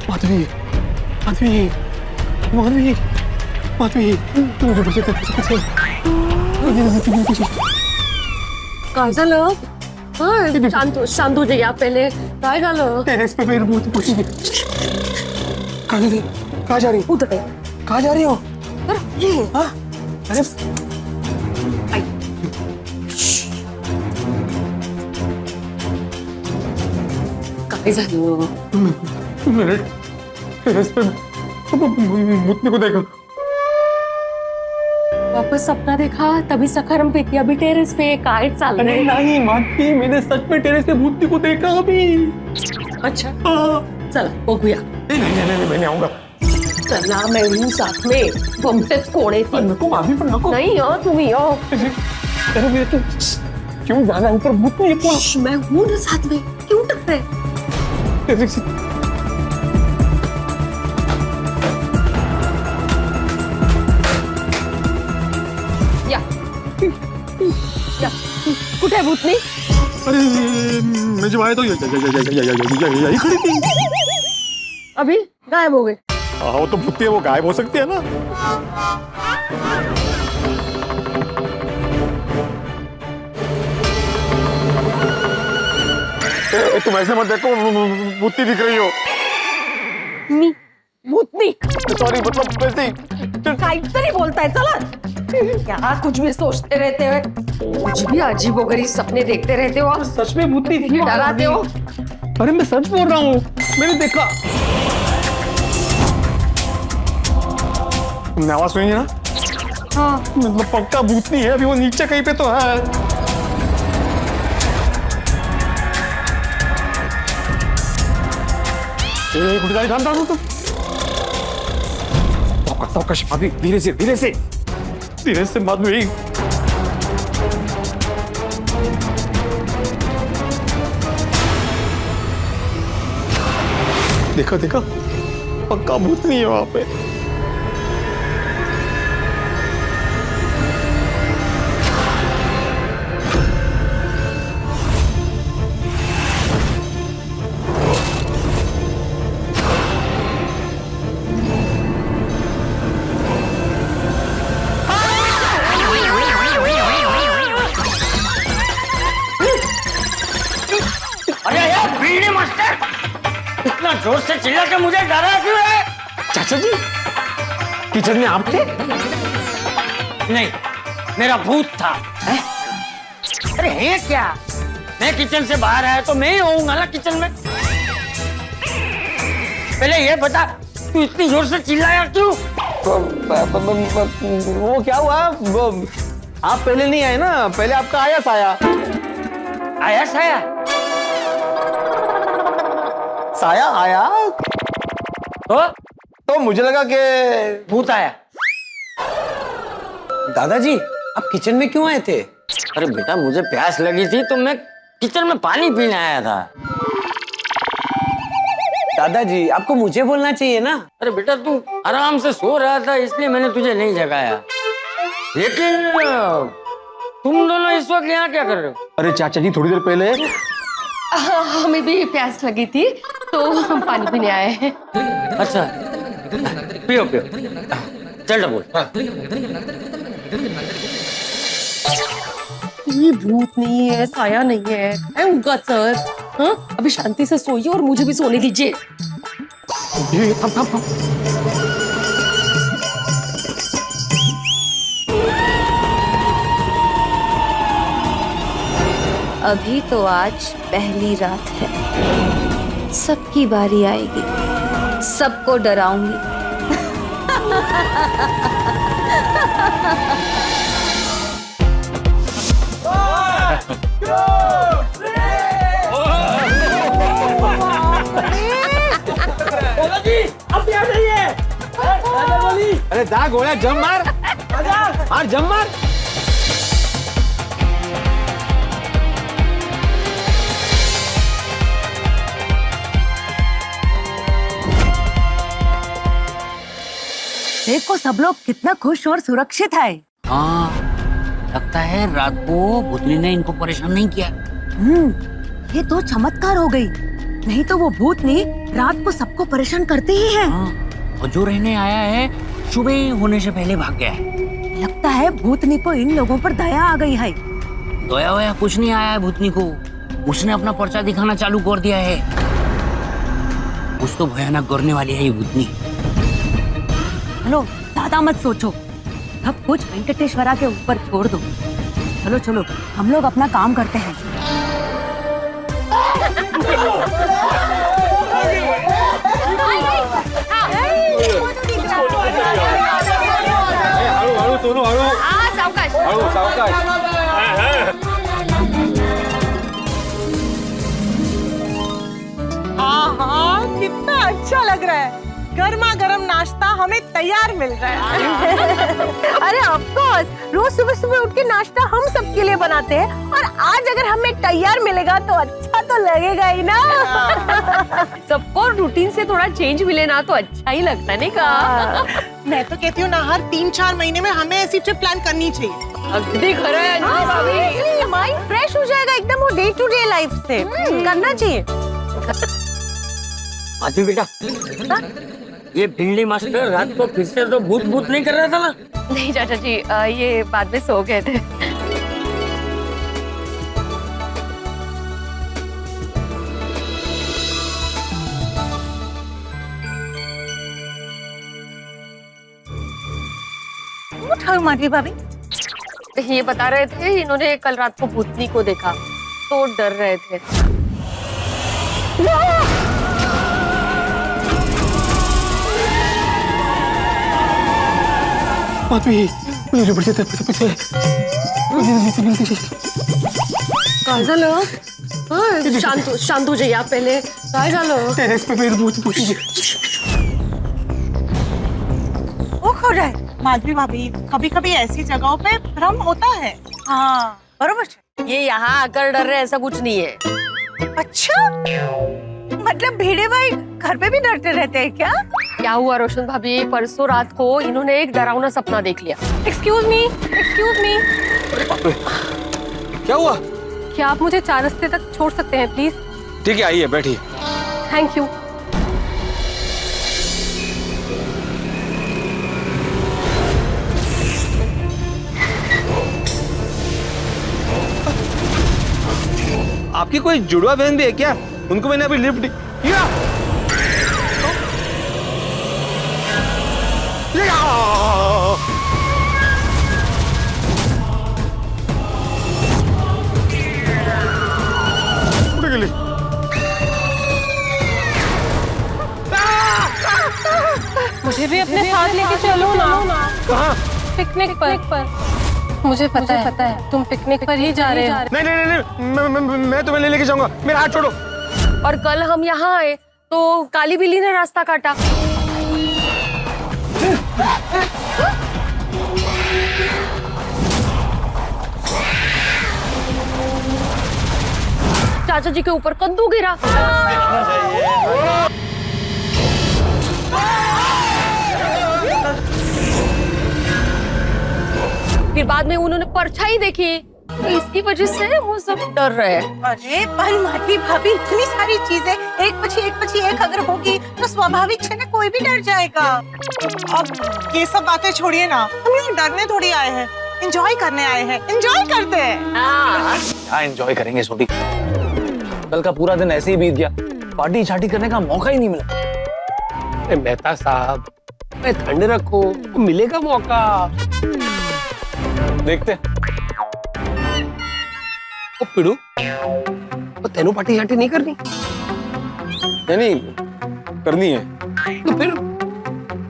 माधवी, माधवी, माधवी, माधवी, माधवी, बचे. काय झालं? हा, शांत हो या पहिले. काय झालं? टेरेस पे मेरे बहुत खुशी है. कहाँ जा रही हो? उतर कहाँ जा रही हो? हाँ? अरे काय झालं? मेरे टेरेस पे मुतने को देखा. वापस सपना देखा तभी सखरम पे थी, अभी टेरेस पे काय चाल अरे नहीं मानती, मैंने सच में टेरेस पे भूतनी को देखा अभी. अच्छा चला बघूया. नहीं, मैं नहीं आऊंगा. चला मैं हूँ साथ में. तुमचेच कोण आहे? नको माधवी, पण नको. नहीं हो तुम्ही हो. अरे मेरे तो क्यों जाना ऊपर भूतनी है पूरा. मैं हूँ ना साथ में, क्यों डर रहे? या कुठे आहे भूतनी? अरे मैं जब आया तो यही खड़ी थी. अभी गायब हो गए. हाँ, वो तो भूतनी है, वो गायब हो सकती है ना. तुम ऐसे मत देखो, भूतनी दिख रही हो. मी भूतनी? सॉरी, मतलब वैसे काहीतरी बोलताय. चला क्या कुछ भी सोचते रहते हो, कुछ भी अजीबोगरीब सपने देखते रहते हो आप. सच में भूतनी दिखी. डराते हो. अरे मैं सच बोल रहा हूँ, मैंने देखा. तुमने आवाज सुनी ना? हाँ. मतलब पक्का भूतनी है. अभी वो नीचे कहीं पे तो है. गुड़गाड़ी थाम तुम. सावकाश माधवी, धीरे से धीरे से धीरे से माधवी. देखा देखा, पक्का भूतनी है वहां पे. इतना जोर से चिल्ला के मुझे डरा क्यों है? चाचा जी, किचन में आप थे? नहीं, मेरा भूत था. है? अरे है क्या? मैं किचन से बाहर आया तो मैं ही होऊंगा ना किचन में. पहले ये बता, तू इतनी जोर से चिल्लाया क्यों? वो क्या हुआ? आप पहले नहीं आए ना, पहले आपका आया साया। आया साया? साया आया तो मुझे लगा कि भूत आया। दादाजी आप किचन में क्यों आए थे? अरे बेटा मुझे प्यास लगी थी तो मैं किचन में पानी पीने आया था। दादाजी आपको मुझे बोलना चाहिए ना। अरे बेटा तू आराम से सो रहा था इसलिए मैंने तुझे नहीं जगाया। लेकिन तुम दोनों इस वक्त यहाँ क्या कर रहे हो? अरे चाचा जी थोड़ी देर पहले हमें भी प्यास लगी थी तो हम पानी पीने आए हैं। अच्छा पियो पियो, चल बोल। ये भूत नहीं है, साया नहीं है, है उनका सर। हाँ अभी शांति से सोइए और मुझे भी सोने दीजिए। अभी तो आज पहली रात है, सबकी बारी आएगी, सबको डराऊंगी। अरे जा गोळ्या जम मार, मार जम मार। देखो सब लोग कितना खुश और सुरक्षित है। हाँ लगता है रात को भूतनी ने इनको परेशान नहीं किया। ये तो चमत्कार हो गई, नहीं तो वो भूतनी रात को सबको परेशान करते ही है। हाँ, और जो रहने आया है सुबह होने से पहले भाग गया है। लगता है भूतनी को इन लोगों पर दया आ गई है। दया वया कुछ नहीं आया है भूतनी को, उसने अपना पर्चा दिखाना चालू कर दिया है। कुछ तो भयानक करने वाली है ये भूतनी। चलो ज्यादा मत सोचो, सब कुछ वेंकटेश्वरा के ऊपर छोड़ दो। चलो चलो हम लोग अपना काम करते हैं। हळू सोनू हळू हळू सावकाश। हाँ कितना अच्छा लग रहा है, गर्मा गर्म नाश्ता हमें तैयार मिल रहा है। अरे ऑफ कोर्स, रोज सुबह सुबह उठ के नाश्ता हम सबके लिए बनाते हैं और आज अगर हमें तैयार मिलेगा तो अच्छा तो लगेगा ही ना। सबको रूटीन से थोड़ा चेंज मिले ना तो अच्छा ही लगता है, नहीं का? मैं तो कहती हूँ ना हर 3-4 महीने में हमें ऐसी ट्रिप प्लान करनी चाहिए। अगदी खरं आहे अंजली भाभी। माइंड फ्रेश हो जाएगा एकदम, वो डे टू डे लाइफ से करना चाहिए। आती बेटा, ये भिंडी मास्टर रात को फिर से तो भूत भूत नहीं कर रहा था ना? नहीं चाचा जी, ये बाद में सो गए थे। उठाओ माधवी भाभी। ये बता रहे थे इन्होंने कल रात को भूतनी को देखा तो डर रहे थे। काय झालं? शांत हो जाइए आप पहले। काय झालं? टेरेस पे मेरे भूत वो खो रहा है। माधवी भाभी कभी कभी ऐसी जगहों पे भ्रम होता है। हाँ बरोबर। ये यहाँ आकर डर रहे ऐसा कुछ नहीं है। अच्छा मतलब भिड़े भाई घर पे भी डरते रहते हैं क्या? क्या हुआ रोशन भाभी, परसों रात को इन्होंने एक डरावना सपना देख लिया। Excuse me, excuse me. क्या हुआ? क्या आप मुझे 4 रास्ते तक छोड़ सकते हैं प्लीज? ठीक है आइए बैठिए। Thank you. आपकी कोई जुड़वा बहन भी है क्या? उनको मैंने अभी लिफ्ट किया। कुठे गेली? मुझे भी अपने साथ लेके चलो ना। कहाँ? पिकनिक पर। मुझे पता है तुम पिकनिक पर ही जा रहे हो। नहीं नहीं नहीं, मैं तुम्हें लेके जाऊंगा, मेरा हाथ छोड़ो। और कल हम यहाँ आए तो काली बिल्ली ने रास्ता काटा। चाचा जी के ऊपर कद्दू गिरा। फिर बाद में उन्होंने परछाई देखी, तो इसकी वजह से वो सब डर रहे हैं। अरे पर माधवी भाभी, इतनी सारी चीजें एक पछी एक अगर होगी तो स्वाभाविक है ना, कोई भी डर जाएगा। अब ये सब बातें छोड़िए ना, हम यहाँ डरने थोड़ी आए हैं, एंजॉय करने आए हैं। एंजॉय करते हैं। क्या एंजॉय करेंगे सोटी? कल का पूरा दिन ऐसे ही बीत गया, पार्टी छाटी करने का मौका ही नहीं मिला। मेहता साहब, ठंड रखो, मिलेगा मौका। देखते। ओ पिड़ू, तो तेनू पार्टी शाटी नहीं करनी? नहीं करनी है। तो फिर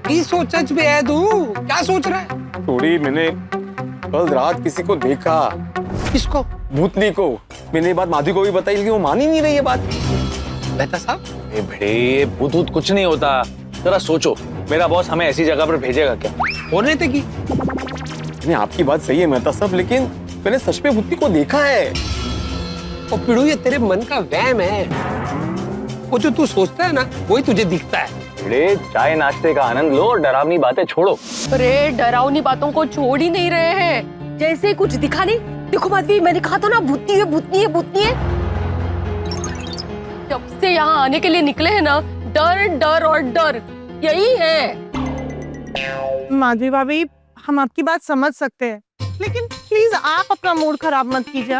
किस सोच में है तू? क्या सोच रहा है? थोड़ी मैंने कल रात किसी को देखा। किसको? भूतनी को। मैंने ये बात माधवी को भी बताई, लेकिन वो मान ही नहीं रही है बात। मेहता साहब, ए भिड़े, भूत कुछ नहीं होता। जरा सोचो, मेरा बॉस हमें ऐसी जगह पर भेजेगा क्या? होने थे की? नहीं, आपकी बात सही है मेहता साहब, लेकिन मैंने सच में भूतनी को देखा है। ओ पिड़ू, ये तेरे मन का वहम है। वो जो तू सोचता है ना, वही तुझे दिखता है। भिड़े, चाय नाश्ते का आनंद लो, डरावनी बातें छोड़ो। अरे डरावनी बातों को छोड़ ही नहीं रहे हैं, जैसे कुछ दिखा नहीं। देखो माधवी, मैंने कहा था ना, भूतनी है भूतनी है भूतनी है। जब से यहाँ आने के लिए निकले हैं ना, डर डर और डर यही है। माधवी भाभी, हम आपकी बात समझ सकते हैं, लेकिन प्लीज आप अपना मूड खराब मत कीजिए।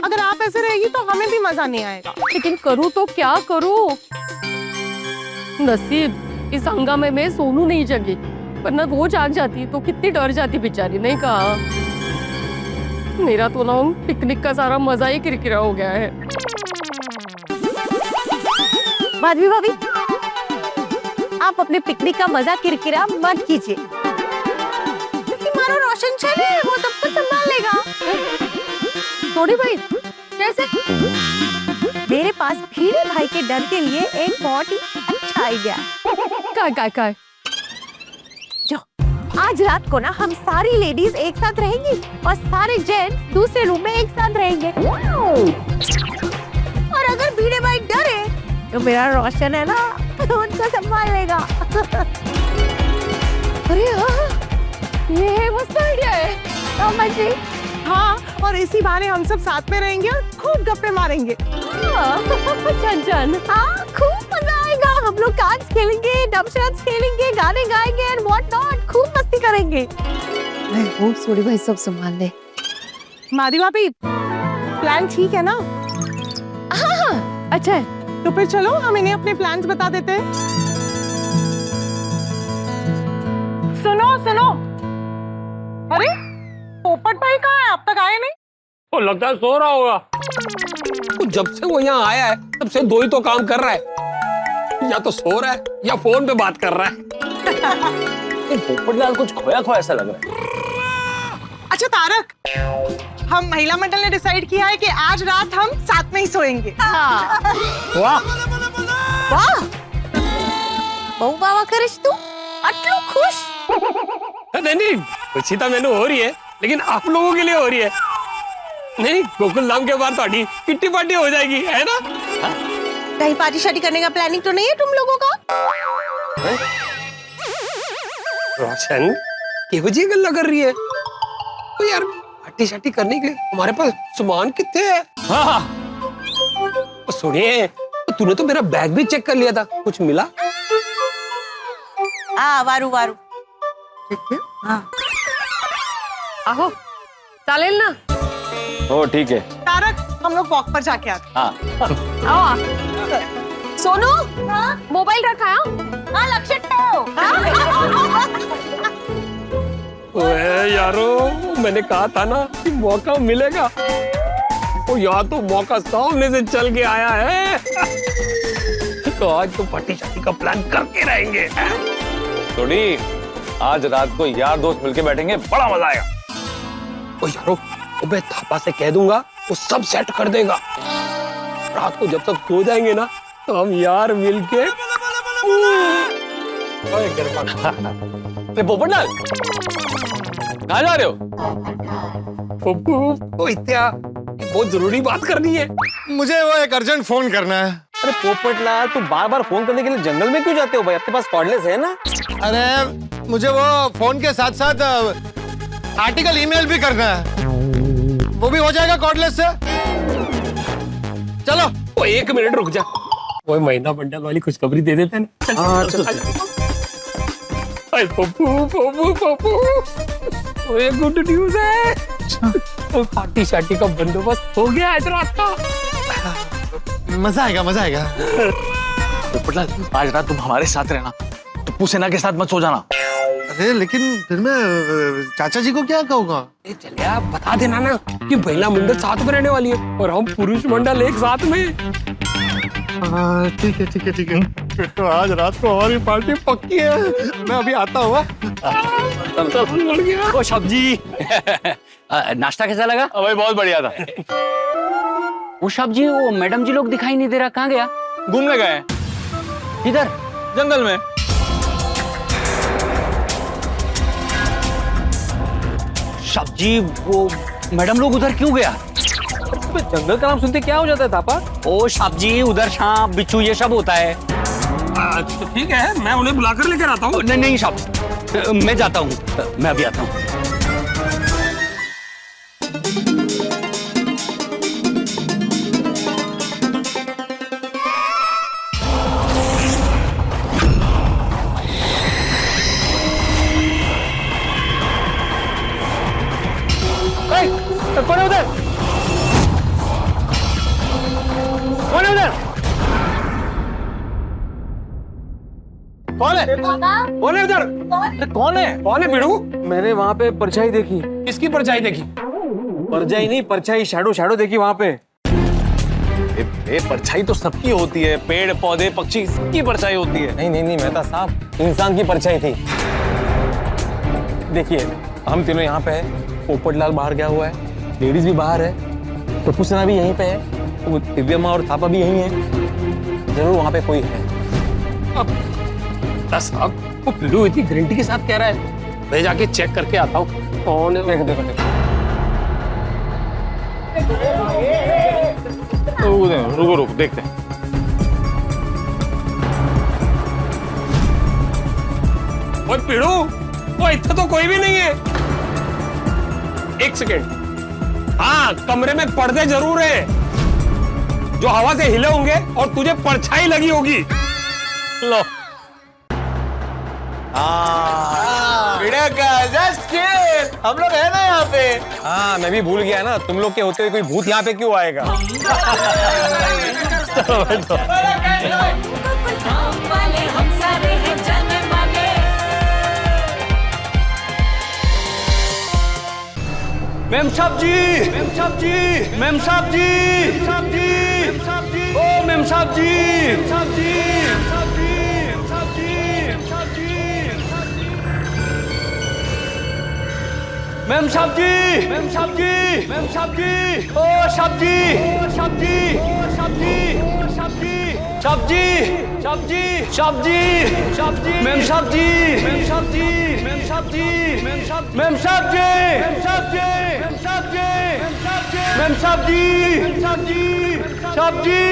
अगर आप ऐसे रहेगी तो हमें भी मजा नहीं आएगा। लेकिन करूँ तो क्या करूँ? नसीब इस हंगामे में सोनू नहीं जगी, वरना वो जाग जाती तो कितनी डर जाती बेचारी। नहीं कहा, मेरा तो ना पिकनिक का सारा मजा ही किरकिरा हो गया है। माधवी भाभी, आप अपने पिकनिक का मजा किरकिरा मत कीजिए, क्योंकि मारो रोशन चले, वो सब कुछ संभाल लेगा। थोड़ी भाई, कैसे? मेरे पास भीड़े भाई के डर के लिए एक बहुत ही अच्छा आइडिया। काय? जो आज रात को ना हम सारी लेडीज एक साथ रहेंगी और सारे जेंट्स दूसरे रूम में एक साथ रहेंगे। और अगर भीड़े भाई डरे तो मेरा रोशन है ना, उनको संभाल लेगा। अरे हाँ, ये मस्त आइडिया है। समझी? हाँ, और इसी बहाने हम सब साथ में रहेंगे और खूब गप्पे मारेंगे। चन हाँ, खूब मजा आएगा। हम लोग कार्ड्स खेलेंगे, डमशराड्स खेलेंगे, गाने गाएंगे एंड व्हाट नॉट, खूब मस्ती करेंगे। सोडी भाई सब संभाल ले। माधवी भाभी, प्लान ठीक है ना? हाँ, अच्छा है। तो फिर चलो हम इन्हें अपने प्लान्स बता देते हैं। सुनो, अरे पोपट भाई कहाँ है? अब तक आए नहीं। वो लगता है सो रहा होगा। वो जब से वो यहाँ आया है, तब से दो ही तो काम कर रहा है, या तो सो रहा है या फोन पे बात कर रहा है। पोपटलाल कुछ खोया ऐसा लग रहा है। अच्छा तारक, हम महिला मंडल ने डिसाइड किया है कि आज रात हम साथ में ही सोएंगे। वाह वाह, बहु बाबा करिश तू आटलो खुश? नहीं, खुशी तो मैंने हो रही है, लेकिन आप लोगों के लिए हो रही है। नहीं, गोकुल धाम के बाद थोड़ी किट्टी पार्टी हो जाएगी, है ना? कहीं पार्टी शादी करने का प्लानिंग तो नहीं है तुम लोगों का? रोशन, केहू जी गल्ला कर रही है? तो यार पार्टी शाटी करने के लिए हमारे पास सामान कितने है। हाँ, सुनिए, तूने तो मेरा बैग भी चेक कर लिया था, कुछ मिला? वारू हाँ। आहो, चालेल ना? ओ ठीक है। तारक, हम लोग वॉक पर जाके आते। आओ। सोनू, मोबाइल रखा है? हाँ, लक्षित तो। ओए यारो, मैंने कहा था ना कि मौका मिलेगा। ओ यार, तो मौका सामने से चल के आया है। तो आज तो पार्टी शादी का प्लान करके रहेंगे। छोड़ी, आज रात को यार दोस्त मिलके बैठेंगे, बड़ा मजा आएगा। ओ यारो, मैं थापा से कह दूंगा, वो सब सेट कर देगा। रात को जब तक सो जाएंगे ना, तो हम यार मिलके पोपटलाल, कहाँ जा रहे हो? पप्पू, ओ इत्या, बहुत जरूरी बात करनी है। मुझे वो एक अर्जेंट फोन करना है। अरे पोपटलाल, तू बार बार फोन करने के लिए जंगल में क्यों जाते हो भाई? आपके पास कॉर्डलेस है ना? अरे मुझे वो फोन के साथ साथ आर्टिकल ईमेल भी करना है, वो भी हो जाएगा कॉर्डलेस से। चलो। ओ 1 मिनट रुक जा, वो महीना बंडल वाली खुशखबरी दे देते हैं ना। हाँ चल। अरे पप्पू पप्पू पप्पू, वो एक गुड न्यूज है। वो पार्टी शार्टी का बंदोबस्त हो गया आज रात का। मजा आएगा, मजा आएगा। पोपटलाल, आज रात तुम हमारे साथ रहना, टिप्पू सेना के साथ मत सो जाना। अरे लेकिन फिर मैं चाचा जी को क्या कहूँगा? चलिए बता देना ना कि महिला मंडल साथ में रहने वाली है और हम पुरुष मंडल एक साथ में। ठीक है ठीक है ठीक है। तो आज रात को हमारी पार्टी पक्की है। मैं अभी आता हूँ। ओ सब्जी, नाश्ता कैसा लगा? भाई बहुत बढ़िया था। वो सब्जी, वो मैडम जी लोग दिखाई नहीं दे रहा, कहाँ गया? घूमने गए किधर? जंगल में। सब्जी, वो मैडम लोग उधर क्यों गया? जंगल का नाम सुनते क्या हो जाता है थापा? ओ सब्जी, उधर सांप बिच्छू ये सब होता है। तो ठीक है, मैं उन्हें बुलाकर लेकर आता हूँ। नहीं नहीं साहब, मैं जाता हूँ, मैं अभी आता हूँ। कौन है उधर? कौन है उधर? कौन है? कौन है उधर? कौन है बिड़ू? मैंने वहाँ पे परछाई देखी। किसकी परछाई देखी? परछाई नहीं, परछाई, शैडो शैडो देखी वहाँ पे। परछाई तो सबकी होती है, पेड़ पौधे पक्षी सबकी परछाई होती है। नहीं नहीं नहीं, मेहता साहब, इंसान की परछाई थी। देखिए, हम तीनों यहाँ पे है, पोपटलाल बाहर गया हुआ है, लेडीज भी बाहर है, टिप्पू सेना भी यहीं पे है, वो दिव्या माँ और थापा भी यहीं है। जरूर वहाँ पे कोई है। अब साहब, वो बिड़ू इतनी गारंटी के साथ कह रहा है, मैं जाके चेक करके आता हूँ कौन है। देखो देखो देखो, रुको रुको देखते हैं। और बिड़ू, वो इतना तो कोई भी नहीं है। एक सेकेंड, हाँ कमरे में पर्दे जरूर है जो हवा से हिले होंगे और तुझे परछाई लगी होगी। लो, हम लोग है ना यहाँ पे। हाँ मैं भी भूल गया ना, तुम लोग के होते हुए कोई भूत यहाँ पे क्यों आएगा? मेम साहब जी, मेम साहब जी, मेम साहब जी, ओ मेम साहब जी, मेम साहब जी, मेम साहब जी, मेम साहब जी, ओ सब्जी, सब्जी, सब्जी, सब्जी, सब्जी, सब्जी, सब्जी, सब्जी, मेम साहब जी, मेम साहब जी, मेम साहब जी, मेम साहब, मेम साहब जी, मेम साहब जी, मेम साहब जी, मेम साहब जी, मेम साहब जी, सब्जी, सब्जी, सब्जी,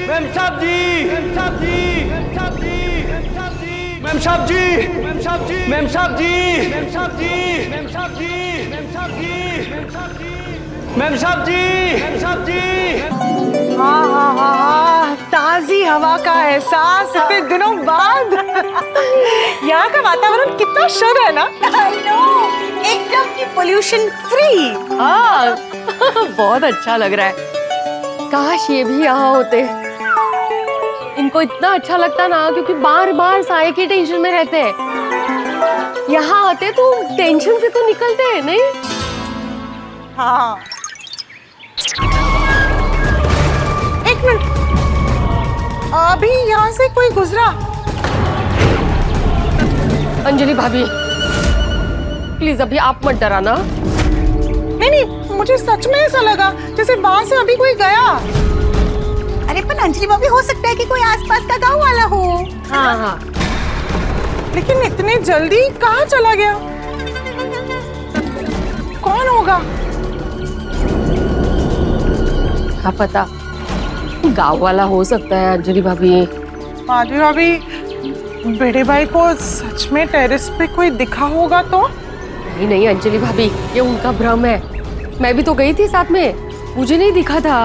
मेम साहब जी, मेम साहब जी, मेम साहब जी, मेम साहब जी, मेम साहब जी, मेम साहब जी, मेम साहब जी, मेम साहब जी, मेम साहब जी, मेम साहब जी, मेम साहब जी। हाँ हाँ हाँ हाँ, ताजी हवा का एहसास इतने दिनों बाद। यहाँ का वातावरण कितना शुद्ध है ना। एकदम की पोल्यूशन फ्री। हाँ बहुत अच्छा लग रहा है। काश ये भी यहाँ होते। इनको इतना अच्छा लगता ना, क्योंकि बार बार साए की टेंशन में रहते हैं। यहाँ आते तो टेंशन से तो निकलते हैं, नहीं? हाँ। एक मिनट, अभी यहाँ से कोई गुजरा। अंजलि भाभी प्लीज अभी आप मत डराना। नहीं नहीं, मुझे सच में ऐसा लगा जैसे वहां से अभी कोई गया। अरे पर अंजलि भाभी, हो सकता है कि कोई आसपास का गांव वाला हो। हाँ हाँ, लेकिन इतने जल्दी कहाँ चला गया? कौन होगा? क्या पता, गांव वाला हो सकता है अंजलि भाभी। माधवी भाभी, बड़े भाई को सच में टेरेस पे कोई दिखा होगा तो? नहीं नहीं अंजलि भाभी, ये उनका भ्रम है। मैं भी तो गई थी साथ में, मुझे नहीं दिखा था।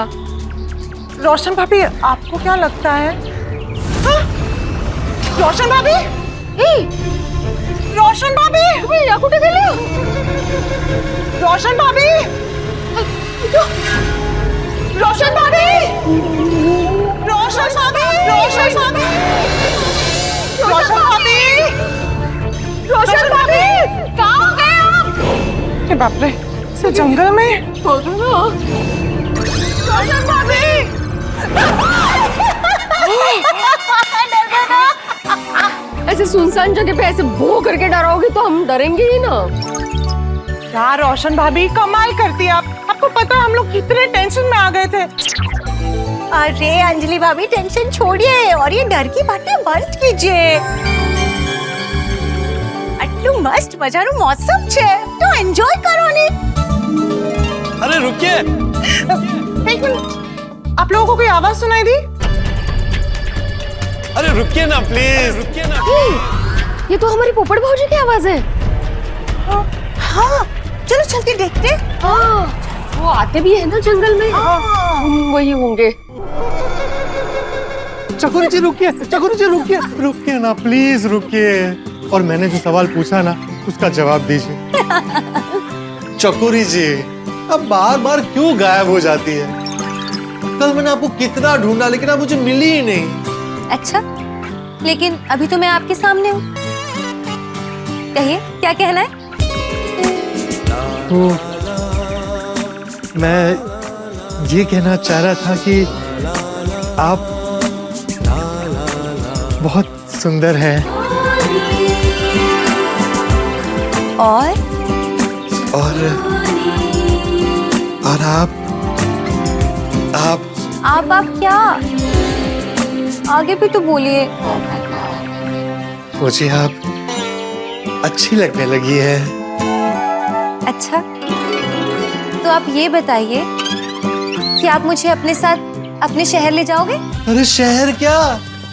रोशन भाभी, आपको क्या लगता है? हाँ? रोशन भाभी, रोशन भाभी, या कुठे गेले? रोशन भाभी, रोशन भाभी, रोशन भाभी, रोशन भाभी, रोशन भाभी, रोशन भाभी, कहाँ हो गए आप? अरे बाप रे, इस जंगल में। रोशन भाभी, ऐसे सुनसान जगह पे ऐसे भो करके डराओगे तो हम डरेंगे ही ना। यार रोशन भाभी, कमाल करती है आप। आपको पता है हम लोग कितने टेंशन में आ गए थे। अरे अंजलि भाभी, टेंशन छोड़िए और ये डर की बातें बंद कीजिए। आटलू मस्त मजाનું मौसम છે तो एंजॉय करो ने। अरे रुकिए, एक मिनट, आप लोगों को कोई आवाज सुनाई दी? अरे रुकिए ना प्लीज, रुकिए ना। ये तो हमारी पोपट भाजी की आवाज है। हाँ, चलो चल के देखते। हाँ, वो आते भी है ना जंगल में। हम वही होंगे। चकोरी जी रुकिए, चकोरी जी रुकिए, रुकिए ना प्लीज, रुकिए। और मैंने जो सवाल पूछा ना, उसका जवाब दीजिए। चकोरी जी, अब बार बार क्यों गायब हो जाती है? कल मैंने आपको कितना ढूंढा, लेकिन आप मुझे मिली ही नहीं। अच्छा, लेकिन अभी तो मैं आपके सामने हूँ। कहिए, क्या कहना है? तो मैं ये कहना चाह रहा था कि आप बहुत सुंदर हैं। और आप क्या? आगे भी तो बोलिए। मुझे आप अच्छी लगने लगी है। अच्छा, तो आप ये बताइए कि आप मुझे अपने साथ अपने शहर ले जाओगे? अरे शहर क्या,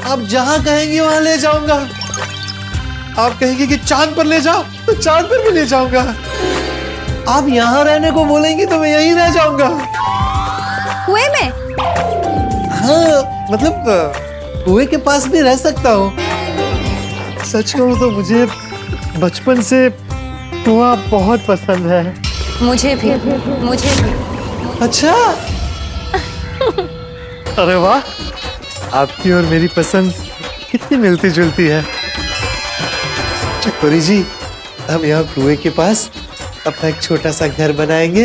आप जहाँ कहेंगे वहाँ ले जाऊंगा। आप कहेंगे कि चांद पर ले जाओ तो चांद पर भी ले जाऊंगा। आप यहाँ रहने को बोलेंगे तो मैं यहीं रह जाऊंगा। कुएं में? हाँ, मतलब कुएं के पास भी रह सकता हूँ। सच कहूँ तो मुझे बचपन से कुआं बहुत पसंद है। मुझे भी। अच्छा। अरे वाह, आपकी और मेरी पसंद कितनी मिलती जुलती है। चकोरी जी, हम यहाँ कुएं के पास अपना एक छोटा सा घर बनाएंगे।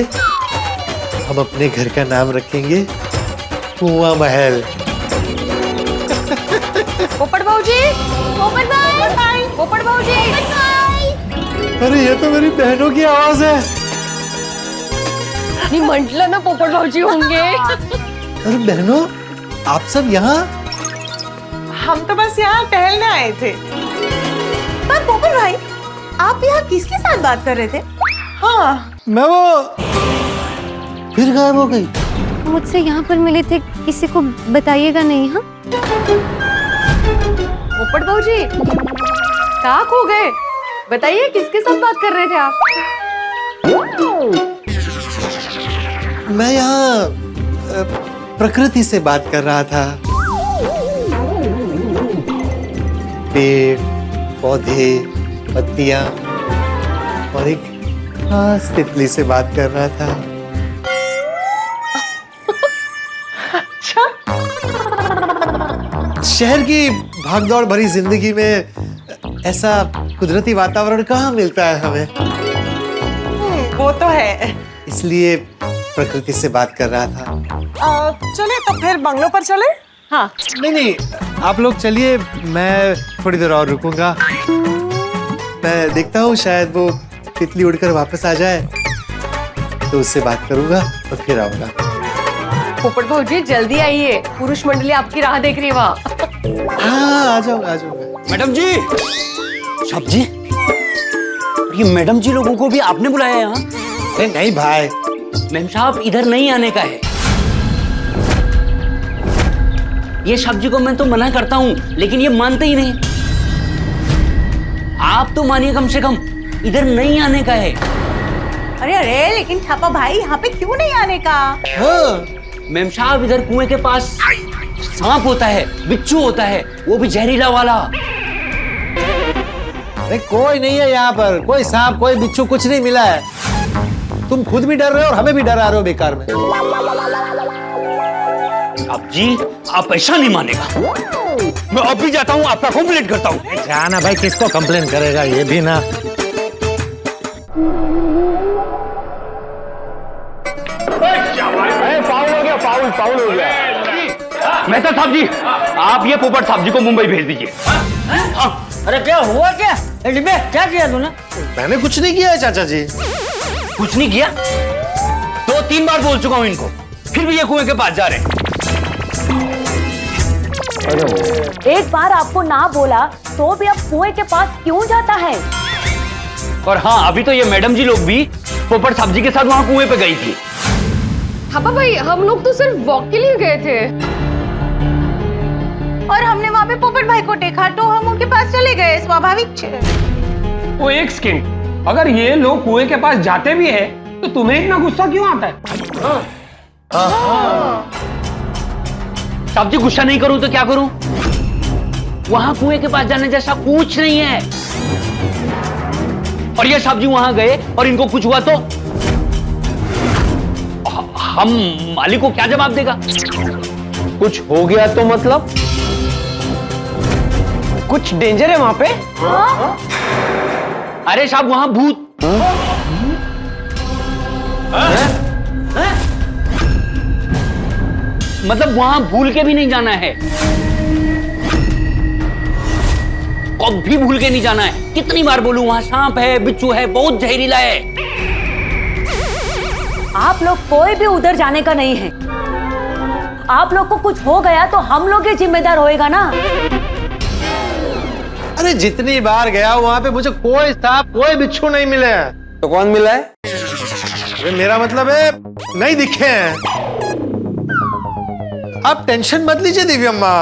हम अपने घर का नाम रखेंगे कुआं महल। पोपट भाजी, पोपट भाई, पोपट भाजी। अरे ये तो मेरी बहनों की आवाज है। नहीं म्हटलं ना पोपट भाजी होंगे। अरे बहनों, आप सब यहाँ? हम तो बस यहाँ टहलने आए थे। पर पोपट भाई, आप यहाँ किसके साथ बात कर रहे थे? हाँ, मैं वो फिर गायब हो गई। मुझसे यहाँ पर मिले थे, किसी को बताइएगा नहीं। हाँ, पोपट भाजी कहाँ खो गए? बताइए, किसके साथ बात कर रहे थे आप? मैं यहाँ प्रकृति से बात कर रहा था। पेड़, पौधे, पत्तियां और एक खास तितली से बात कर रहा था। शहर की भागदौड़ भरी जिंदगी में ऐसा कुदरती वातावरण कहाँ मिलता है हमें। वो तो है। इसलिए प्रकृति से बात कर रहा था। चले तो फिर बंगलों पर चले? हाँ, नहीं, आप लोग चलिए, मैं थोड़ी देर और रुकूंगा। मैं देखता हूँ शायद वो तितली उड़कर वापस आ जाए तो उससे बात करूंगा और फिर आऊंगा। पोपट भौजी जल्दी आइए, पुरुष मंडली आपकी राह देख रही है वहाँ। हाँ आ जाऊंगा। मैडम जी, साहब जी, ये मैडम जी लोगों को भी आपने बुलाया यहाँ? नहीं भाई, मैम साहब इधर नहीं आने का है। ये साहब जी को मैं तो मना करता हूँ लेकिन ये मानते ही नहीं। आप तो मानिए कम से कम, इधर नहीं आने का है। अरे अरे लेकिन थापा भाई यहाँ पे क्यों नहीं आने का? मैम साहब इधर कुएं के पास सांप होता है, बिच्छू होता है, वो भी जहरीला वाला। अरे कोई नहीं है यहाँ पर, कोई सांप कोई बिच्छू कुछ नहीं मिला है। तुम खुद भी डर रहे हो और हमें भी डरा रहे हो बेकार में। अब जी आप ऐसा नहीं मानेगा, मैं अभी जाता हूँ आपका कंप्लेंट करता हूँ। जाना भाई, किसको कंप्लेन करेगा ये भी ना। फाउल हो गया। मेहता साहब जी, आप ये पोपट साहब जी को मुंबई भेज दीजिए। अरे क्या हुआ क्या? डिब्बे क्या किया तूने? मैंने कुछ नहीं किया है चाचा जी। कुछ नहीं किया? 2-3 बार बोल चुका हूँ इनको, फिर भी ये कुएं के पास जा रहे हैं। एक बार आपको ना बोला तो भी अब कुएं के पास क्यों जाता है? और हाँ, अभी तो ये मैडम जी लोग भी पोपट साहब जी के साथ वहाँ कुएं पे गई थी। थापा भाई, हम लोग तो सिर्फ वॉक के लिए गए थे और हमने वहाँ पे पोपट भाई को देखा तो हम उनके पास चले गए, स्वाभाविक है। वो एक सेकंड, अगर ये लोग कुएं के पास जाते भी है तो तुम्हें इतना गुस्सा क्यों आता है? साहब जी गुस्सा नहीं करूं तो क्या करूं? वहां कुएं के पास जाने जैसा कुछ नहीं है। और ये साहब जी वहां गए और इनको कुछ हुआ तो हम मालिक को क्या जवाब देगा? कुछ हो गया तो मतलब कुछ डेंजर है वहां पे? अरे साहब वहां भूत। मतलब वहां भूल के भी नहीं जाना है, कभी भूल के नहीं जाना है। कितनी बार बोलूं, वहां सांप है, बिच्छू है, बहुत जहरीला है। आप लोग कोई भी उधर जाने का नहीं है। आप लोग को कुछ हो गया तो हम लोग ही जिम्मेदार होएगा ना। अरे जितनी बार गया वहां पे मुझे कोई सांप कोई बिच्छू नहीं मिले हैं। तो कौन मिला है? अरे मेरा मतलब है नहीं दिखे हैं। आप टेंशन मत लीजिए दिव्यम्मा।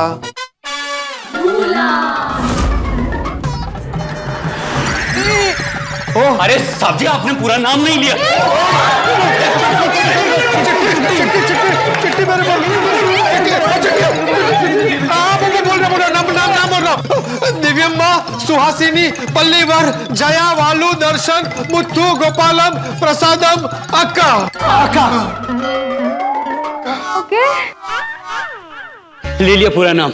अरे साहब जी आपने पूरा नाम नहीं लिया। चिट्ठी मेरे नाम बोल रहा हूँ। दिव्यम्मा, सुहासिनी, पल्लीवर, जया, वालू, दर्शन, मुथु, गोपालम, प्रसादम, अक्का। ओके, ले लिया पूरा नाम।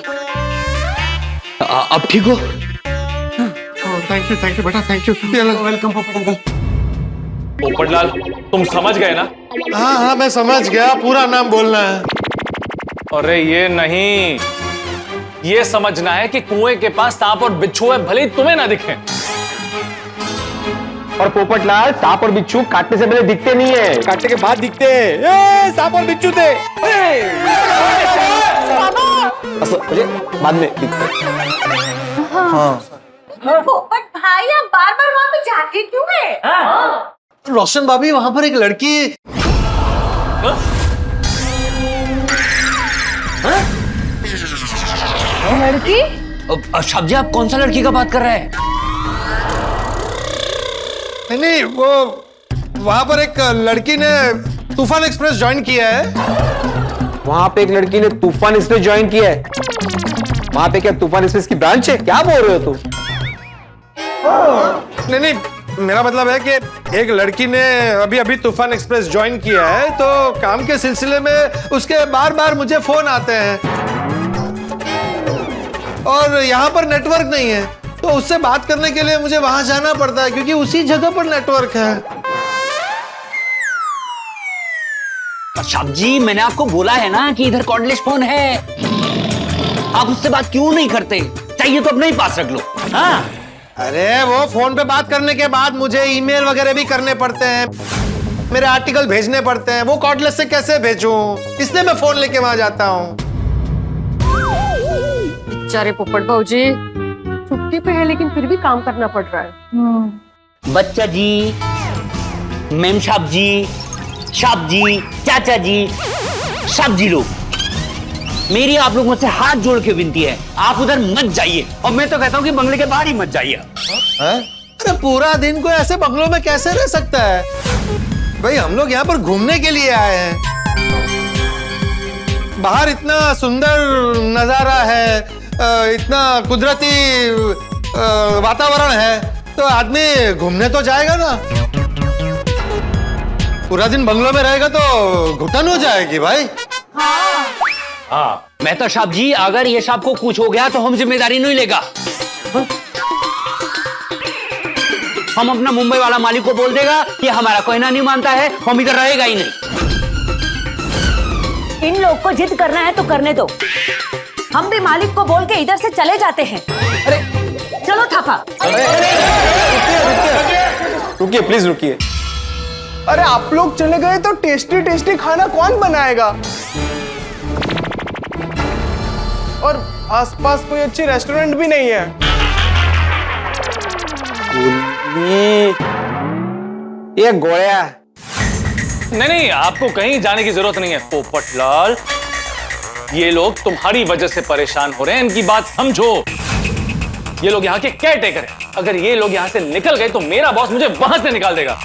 अब ठीक हो? थैंक यू बेटा, थैंक यू। वेलकम पोपटलाल, तुम समझ गए ना? हाँ मैं समझ गया, पूरा नाम बोलना है। अरे ये नहीं, ये समझना है कि कुएं के पास सांप और बिच्छू है, भले ही तुम्हें ना दिखे। और पोपटलाल, सांप और बिच्छू काटने से पहले दिखते नहीं है, काटने के बाद दिखते हैं। सांप और बिच्छू थे, बाद में दिखते। हाँ। पोपट भाई आप बार-बार वहाँ पे जाते क्यों है? रोशन भाभी, वहां पर एक लड़की। लड़की? साहब जी आप कौन सा लड़की का बात कर रहे हैं? नहीं वो वहां पर एक लड़की ने तूफान एक्सप्रेस ज्वाइन किया है। वहां पे एक लड़की ने तूफान एक्सप्रेस ज्वाइन किया है। वहां पे क्या तूफान एक्सप्रेस की ब्रांच है? क्या बोल रहे हो तुम? नहीं, मेरा मतलब है कि एक लड़की ने अभी तूफान एक्सप्रेस ज्वाइन किया है, तो काम के सिलसिले में उसके बार बार मुझे फोन आते हैं और यहाँ पर नेटवर्क नहीं है, तो उससे बात करने के लिए मुझे वहां जाना पड़ता है क्योंकि उसी जगह पर नेटवर्क है। साहब जी मैंने आपको बोला है ना कि इधर कॉर्डलेस फोन है, आप उससे बात क्यों नहीं करते? चाहिए तो अपने ही पास रख लो। हाँ अरे वो फोन पे बात करने के बाद मुझे ईमेल वगैरह भी करने पड़ते हैं, मेरे आर्टिकल भेजने पड़ते हैं, वो कॉर्डलेस से कैसे भेजूं? इसलिए मैं फोन लेके वहां जाता हूँ। बेचारे पोपट भाऊजी, छुट्टी पे है लेकिन फिर भी काम करना पड़ रहा है। बच्चा जी, मेम साहब जी, चाचा जी, सब जी लोग, मेरी आप लोगों से हाथ जोड़ के विनती है, आप उधर मत जाइए, और मैं तो कहता हूँ कि बंगले के बाहर ही मत जाइए। अरे पूरा दिन कोई ऐसे बंगलों में कैसे रह सकता है भाई? हम लोग यहाँ पर घूमने के लिए आए हैं। बाहर इतना सुंदर नजारा है, इतना कुदरती वातावरण है, तो आदमी घूमने तो जाएगा ना। पूरा दिन बंगलों में रहेगा तो घुटन हो जाएगी भाई। हाँ, मैं तो साहब जी, अगर ये साहब को कुछ हो गया तो हम जिम्मेदारी नहीं लेगा। हम अपना मुंबई वाला मालिक को बोल देगा कि हमारा कहना नहीं मानता है, हम इधर रहेगा ही नहीं। इन लोग को जिद करना है तो करने दो, हम भी मालिक को बोल के इधर से चले जाते हैं। अरे चलो थापा। रुकिए प्लीज रुकिए। अरे आप लोग चले गए तो टेस्टी टेस्टी खाना कौन बनाएगा? और आसपास कोई अच्छी रेस्टोरेंट भी नहीं है। ये गोया। नहीं, आपको कहीं जाने की जरूरत नहीं है पोपटलाल। ये लोग तुम्हारी वजह से परेशान हो रहे हैं, इनकी बात समझो। ये लोग यहाँ के केयर टेकर हैं। अगर ये लोग यहाँ से निकल गए तो मेरा बॉस मुझे वहां से निकाल देगा।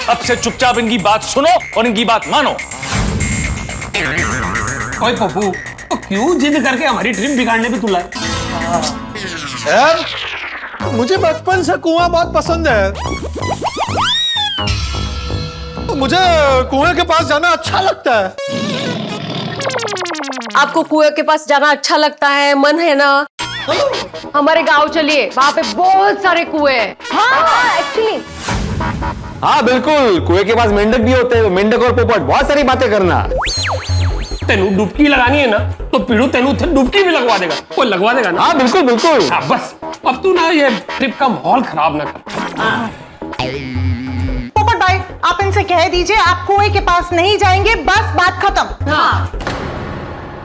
अब से चुपचाप इनकी बात सुनो और इनकी बात मानो। ओए पप्पू, तो क्यों जिद करके हमारी ट्रिप बिगाड़ने पे तुला? यार मुझे बचपन से कुआं बहुत पसंद है, मुझे कुएं के पास जाना अच्छा लगता है। आपको कुएं के पास जाना अच्छा लगता है, मन है ना? हमारे गांव चलिए, वहाँ पे बहुत सारे कुएं हैं। हाँ एक्चुअली। हाँ बिल्कुल, कुएं के पास मेंढक भी होते हैं, मेंढक और पोपट बहुत सारी बातें करना। तेनू डुबकी लगानी है ना, तो पीड़ू तेनू डुबकी भी लगवा देगा। वो लगवा देगा ना? हाँ बिल्कुल बिल्कुल। हाँ बस, अब तू ना ये ट्रिप का माहौल खराब ना कर। पोपट भाई, आप इनसे कह दीजिए आप कुएं के पास नहीं जाएंगे, बस बात खत्म। हाँ।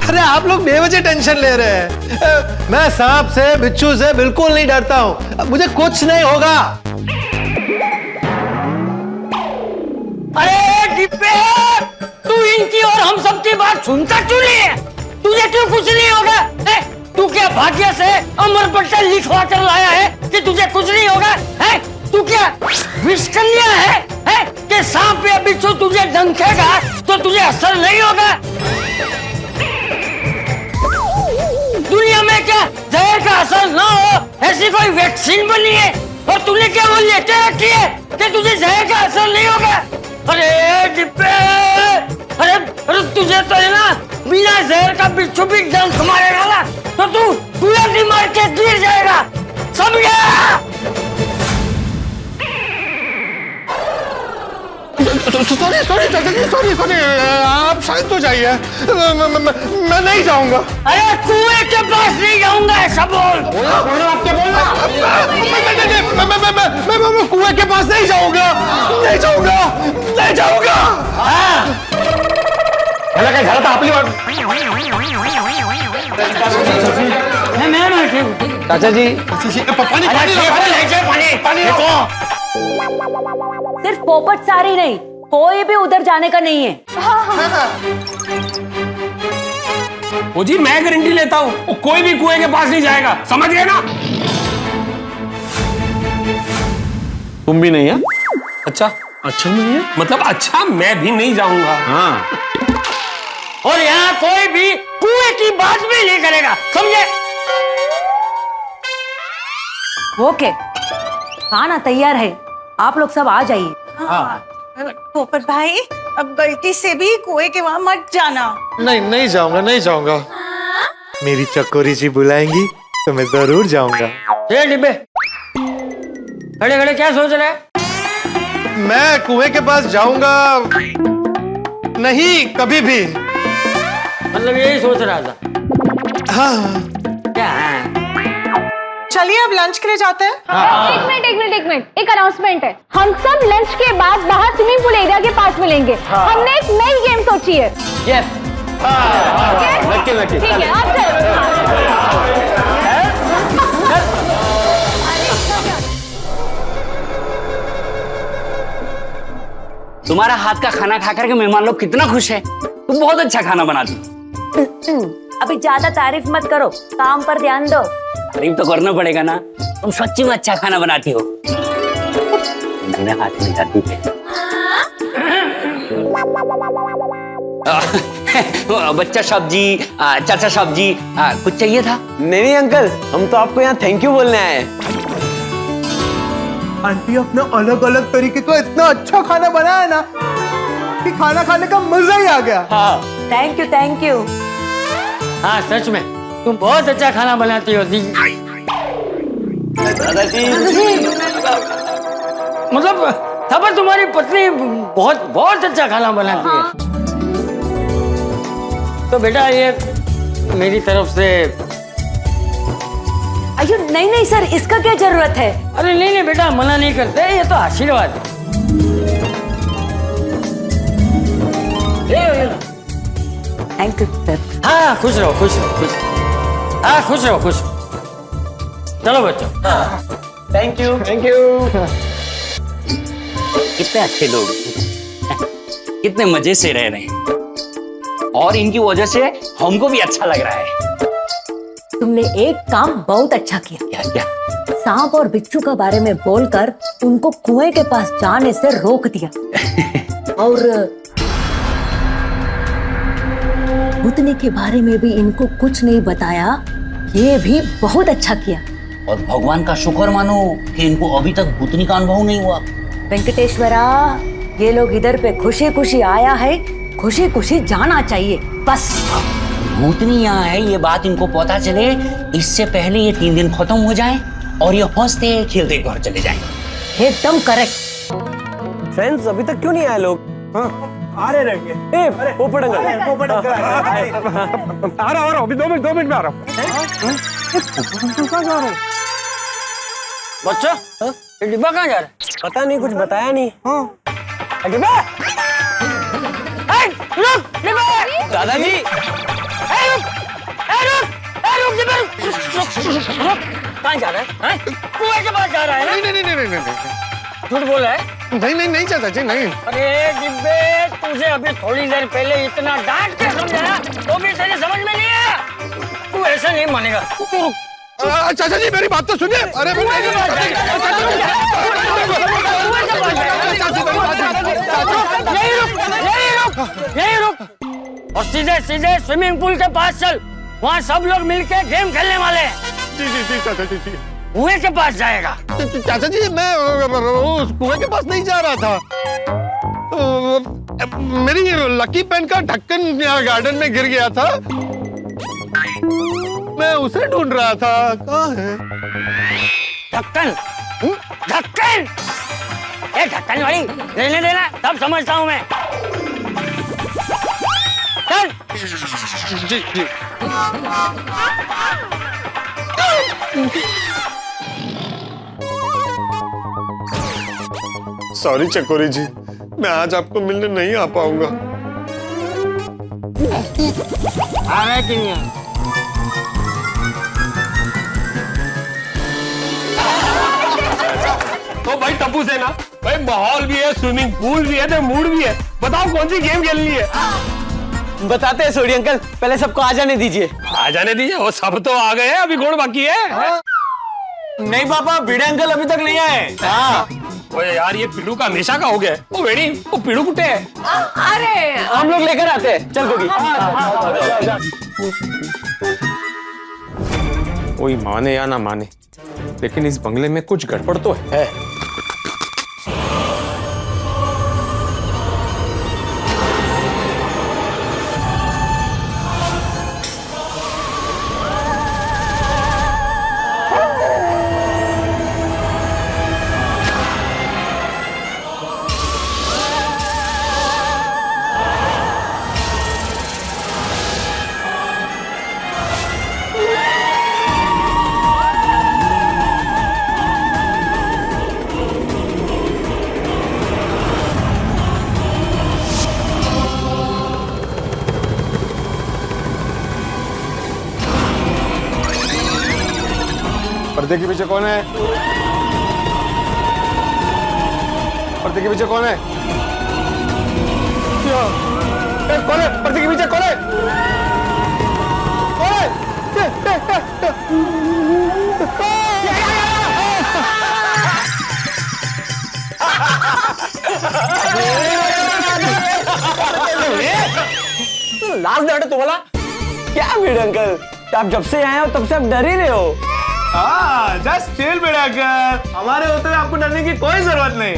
अरे आप लोग बेवजह टेंशन ले रहे हैं। मैं सांप से बिच्छू से बिल्कुल नहीं डरता हूँ, मुझे कुछ नहीं होगा। अरे डिब्बे, तू इनकी और हम सबकी बात सुनता क्यों नहीं है? तुझे क्यों कुछ नहीं होगा? तू क्या भाग्य से अमर पट्टा लिखवा कर लाया है कि तुझे कुछ नहीं होगा? तू क्या विषकन्या है कि सांप या बिच्छू तुझे डंकेगा तो तुझे असर नहीं होगा? दुनिया में क्या जहर का असर ना हो ऐसी कोई वैक्सीन बनी है, और तूने क्या वो लेके रखी है कि तुझे जहर का असर नहीं होगा? अरे डिब्बे, अरे तुझे तो है ना बिना जहर का बिच्छू भी डंक मारेगा ना तो तू बुलेट मार के गिर जाएगा, समझा? सॉरी, आप शायद तो जाइए, मैं नहीं जाऊंगा। अरे कुएं के पास नहीं जाऊंगा ऐसा बोल। मैं कुएं के पास नहीं जाऊंगा। काय झालं तर आपली वाट। चाचा जी, सिर्फ पोपट सारी नहीं, कोई भी उधर जाने का नहीं है। ओ जी, मैं गारंटी लेता हूँ कोई भी कुएं के पास नहीं जाएगा, समझ गए ना? तुम भी नहीं है? अच्छा नहीं है मतलब? अच्छा मैं भी नहीं जाऊंगा। हाँ। और यहाँ कोई भी कुएं की बात भी नहीं करेगा, समझे? ओके, खाना तैयार है, आप लोग सब आ जाइए। पोपट भाई, अब गलती से भी कुएं के वहां मत जाना। नहीं जाऊंगा। मेरी चकोरी जी बुलाएंगी तो मैं जरूर जाऊंगा। ये डिब्बे, खड़े खड़े क्या सोच रहे हैं? मैं कुएं के पास जाऊंगा नहीं कभी भी। मतलब यही सोच रहा था? हाँ। क्या है? चलिए अब लंच के लिए जाते हैं। एक मिनट एक अनाउंसमेंट है। हम सब लंच के बाद बाहर स्विमिंग पूल एरिया के पास मिलेंगे। हमने एक नई गेम सोची है। यस ठीक है आप चलो। तुम्हारा हाथ का खाना खा करके मेहमान लोग कितना खुश है। तुम बहुत अच्छा खाना बनाती हो। अभी ज्यादा तारीफ मत करो, काम पर ध्यान दो। तारीफ तो करना पड़ेगा ना, तुम सच्ची में अच्छा खाना बनाती हो। मेरे हाथ में जादू है। बच्चा सब्जी, चाचा सब्जी, कुछ चाहिए था? नहीं अंकल, हम तो आपको यहाँ थैंक यू बोलने आए हैं। आंटी अपने अलग अलग तरीके का इतना अच्छा खाना बनाया ना कि खाना खाने का मजा ही आ गया। Thank you. हाँ सच में तुम बहुत अच्छा खाना बनाती हो दी। दादाजी मतलब पर तुम्हारी पत्नी बहुत बहुत अच्छा खाना बनाती है। तो बेटा ये मेरी तरफ से। अयो नहीं सर, इसका क्या जरूरत है? अरे नहीं बेटा, मना नहीं करते, ये तो आशीर्वाद है। Thank you sir. हाँ खुश रहो खुश रहो। हाँ खुश रहो। चलो बच्चों। Thank you. कितने अच्छे लोग, कितने मजे से रह रहे हैं और इनकी वजह से हमको भी अच्छा लग रहा है। तुमने एक काम बहुत अच्छा किया। क्या? सांप और बिच्छू के बारे में बोलकर उनको कुएं के पास जाने से रोक दिया। और भूतनी के बारे में भी इनको कुछ नहीं बताया, ये भी बहुत अच्छा किया। और भगवान का शुक्र मानो कि इनको अभी तक भूतनी का अनुभव नहीं हुआ। वेंकटेश्वरा, ये लोग इधर पे खुशी खुशी आया है, खुशी खुशी जाना चाहिए बस। भूतनी यहाँ है ये बात इनको पता चले इससे पहले ये 3 दिन खत्म हो जाए और ये हंसते खेलते घर चले जाएं। एकदम करेक्ट। फ्रेंड्स अभी तक क्यों नहीं आए लोग? आ रहे रहेंगे। पोपट अंकल आ रहा हूँ, अभी 2 मिनट में आ रहा हूँ। बच्चा ये डिब्बा कहाँ जा रहा है? पता नहीं, कुछ बताया नहीं। दादाजी कहाँ जा रहा है? कुएं के पास जा रहा है ना? नहीं झूठ बोल रहा है? नहीं चाचा जी नहीं। अरे डिब्बे, तुझे अभी थोड़ी देर पहले इतना डांट के समझाया तो भी तेरे समझ में नहीं आया। तू ऐसा नहीं मानेगा। तू रुक। चाचा जी मेरी बात तो सुनिए। अरे यही रुक और सीधे स्विमिंग पूल के पास चल। वहाँ सब लोग मिलके गेम खेलने वाले हैं। जी चाचा जी। कुएं के पास जाएगा। चाचा जी मैं उस कुएं के पास नहीं जा रहा था। मेरी लकी पेन का ढक्कन यहाँ गार्डन में गिर गया था, मैं उसे ढूंढ रहा था। कहाँ है ढक्कन? ढक्कन? ए ढक्कन वाली रहने देना, तब समझता हूँ मैं। चल। जी। सॉरी चकोरी जी, मैं आज आपको मिलने नहीं आ पाऊंगा। आ रहा कि नहीं? तो भाई टप्पू से ना भाई, माहौल भी है, स्विमिंग पूल भी है, तो मूड भी है। बताओ कौन सी गेम खेलनी है? बताते हैं सोडी अंकल, पहले सबको आ जाने दीजिए। आ जाने दीजिए, वो सब तो आ गए हैं, अभी कौन बाकी है? नहीं पापा, भिड़े अंकल अभी तक नहीं आए। हाँ ओए यार, ये पीड़ू का हमेशा का हो गया है। वो बेड़ी, वो पीड़ू कुटे है। अरे हम लोग लेकर आते हैं, चल गोगी। कोई माने या ना माने, लेकिन इस बंगले में कुछ गड़बड़ तो है। पर्दे के पीछे कौन है? पर्दे के पीछे कौन है? कौन है? पर्दे के पीछे कौन है? कौन है? लास्ट डर तो बोला क्या भिड़े अंकल, आप जब से आए हो तब से आप डर ही रहे हो। हाँ जस्ट चिल बेटा अंकल, हमारे होते हुए आपको डरने की कोई जरूरत नहीं।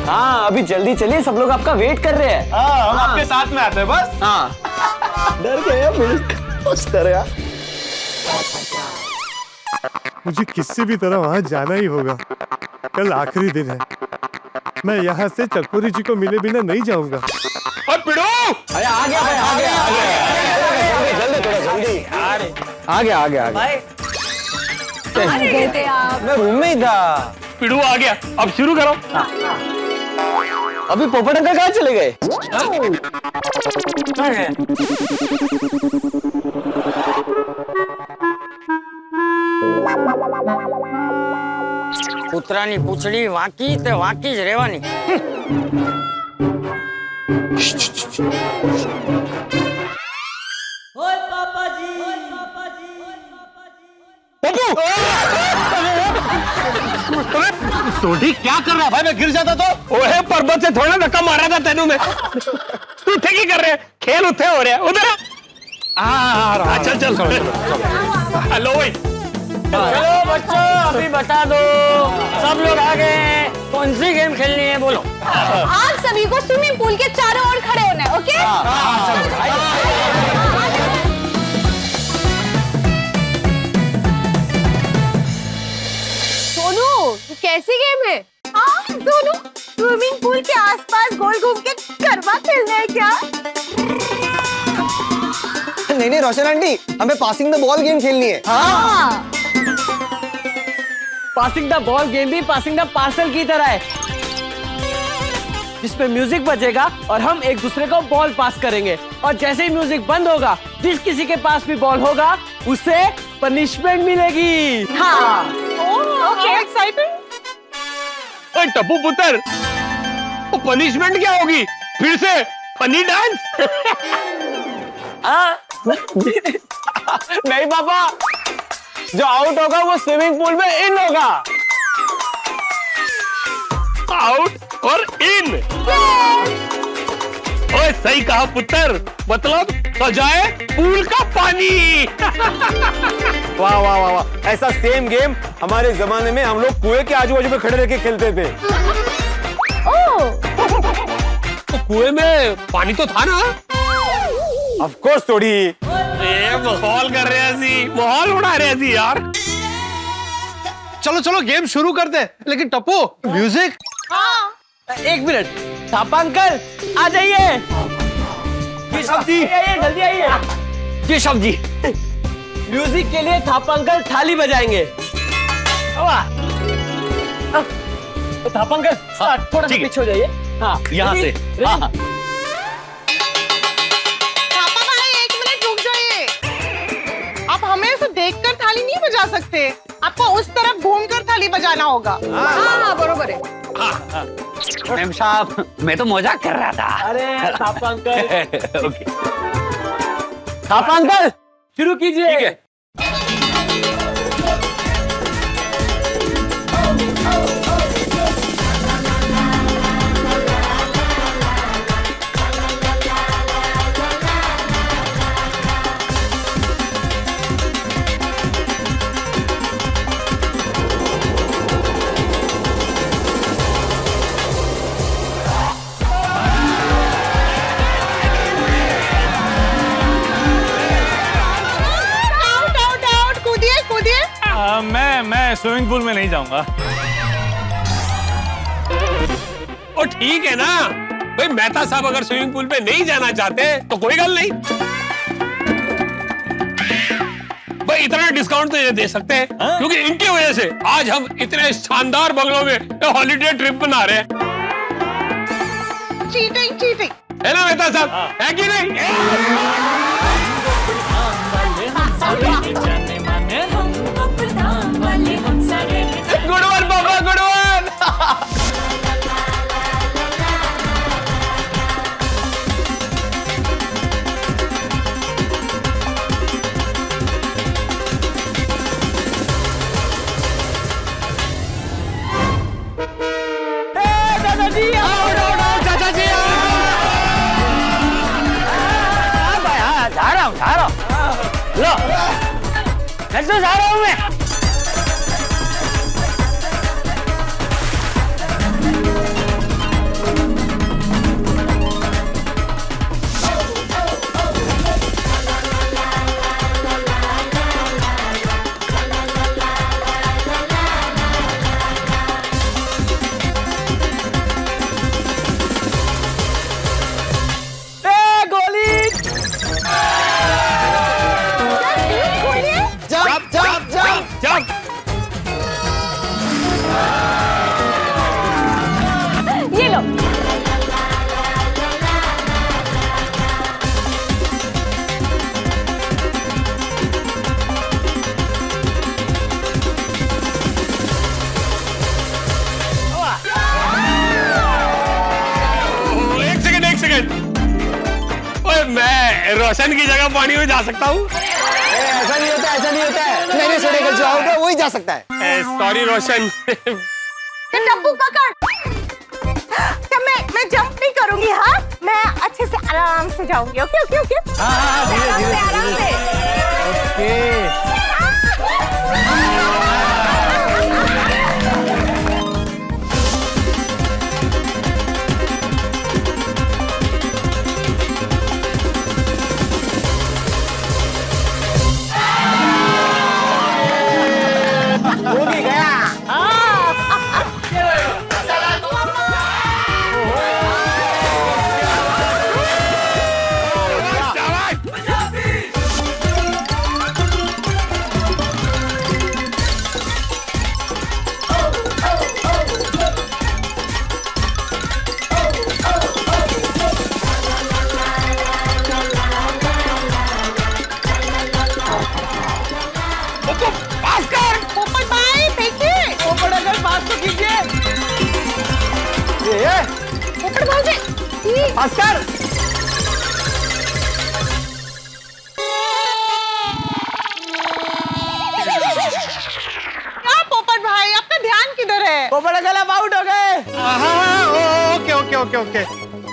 हाँ अभी जल्दी चलिए, सब लोग आपका वेट कर रहे हैं। हाँ हम आपके साथ में आते हैं बस। हाँ डर गए उस तरह। मुझे किसी भी तरह वहां जाना ही होगा, कल आखिरी दिन है। मैं यहाँ से चकोरी जी को मिले बिना नहीं जाऊंगा। और पिड़ो अरे आ गया भाई, आ गया, जल्दी थोड़ा जल्दी। आ गया कहाँ गए थे आप? मैं रूम में ही था। पिड़ो आ गया, अब शुरू करो। अभी पोपट अंकल कहाँ चले गए? કૂતરાની પૂંછડી વાંકી તે વાંકી જ રહેવાની. सोडी क्या कर रहा है भाई? मैं गिर जाता तो। ओए पर्वत से थोड़ा धक्का मारा था तेनू में। तू थे की कर रहे? खेल उठे हो रहे उधर। चल चल हेलो भाई। चलो बच्चों अभी बता दो, सब लोग आ गए, कौन सी गेम खेलनी है बोलो। आप सभी को स्विमिंग पूल के चारों ओर खड़े होना है, ओके? सोनू ये कैसी गेम है? हाँ सोनू, स्विमिंग पूल के आसपास गोल घूम के गरबा खेलना है क्या? नहीं रोशन आंटी, हमें पासिंग द बॉल गेम खेलनी है। हाँ पासिंग द बॉल गेम भी पासिंग द पार्सल की तरह है, जिसमें म्यूजिक बजेगा और हम एक दूसरे को बॉल पास करेंगे, और जैसे ही म्यूजिक बंद होगा जिस किसी के पास भी बॉल होगा उसे पनिशमेंट मिलेगी। हाँ ओके एक्साइटेड। ओए टप्पू पुत्र, वो पनिशमेंट क्या होगी? फिर से फनी डांस? नहीं पापा, जो आउट होगा वो स्विमिंग पूल में इन होगा। आउट और इन? ओए सही कहा पुत्र, मतलब सजाए पूल का पानी। वाह वाह वाह वाह, ऐसा सेम गेम हमारे जमाने में हम लोग कुएं के आजू बाजू में खड़े रह के खेलते थे। तो कुएं में पानी तो था ना? ऑफ कोर्स थोड़ी। माहौल कर रहे हैं, माहौल उड़ा रहे हैं यार। चलो चलो गेम शुरू करते हैं, लेकिन टप्पू म्यूजिक। एक मिनट, थापा अंकल आ जाइए। जी जल्दी आइए। जी साहब जी, म्यूजिक के लिए थापा अंकल थाली बजाएंगे। तो थापा अंकल थोड़ा सा पीछे हो जाइए। हाँ यहाँ से। हाँ पापा भाई एक मिनट रुक जाइए। आप हमें ऐसे देखकर थाली नहीं बजा सकते, आपको उस तरफ घूमकर थाली बजाना होगा। हाँ बरोबर है। मैम साहब, मैं तो मजाक कर रहा था। अरे Thapa uncle. Okay Thapa uncle शुरू कीजिए। ठीक है। मैं स्विमिंग पूल में नहीं जाऊंगा। ओ ठीक है ना भाई, मेहता साहब अगर स्विमिंग पूल पे नहीं जाना चाहते तो कोई गल नहीं भाई, इतना डिस्काउंट तो ये दे सकते हैं क्योंकि इनकी वजह से आज हम इतने शानदार बंगलों में हॉलीडे ट्रिप बना रहे हैं। चीटिंग चीटिंग है ना मेहता साहब, है कि नहीं? जाने माने हम वापस आ रहा हूँ मैं। ये लो। एक सेकंड। ओए, मैं रोशन की जगह पानी में जा सकता हूँ? ऐसा नहीं होता, ऐसा नहीं होता है। मेरे से लेकर जो आओगे वही जा सकता है। सॉरी रोशन। टप्पू पकड़। मैं जंप नहीं करूंगी। हाँ, मैं अच्छे से आराम से जाऊंगी। Okay okay okay. हाँ, धीरे आराम से। ओके। हो भी गया। पास कर। पोपट भाई देखिए। पोपट अगर पास तो कीजिए। ये पोपट भाई पास कर। क्या पोपट भाई, आपका ध्यान किधर है? पोपट अगर आप आउट हो गए। ओके ओके ओके ओके,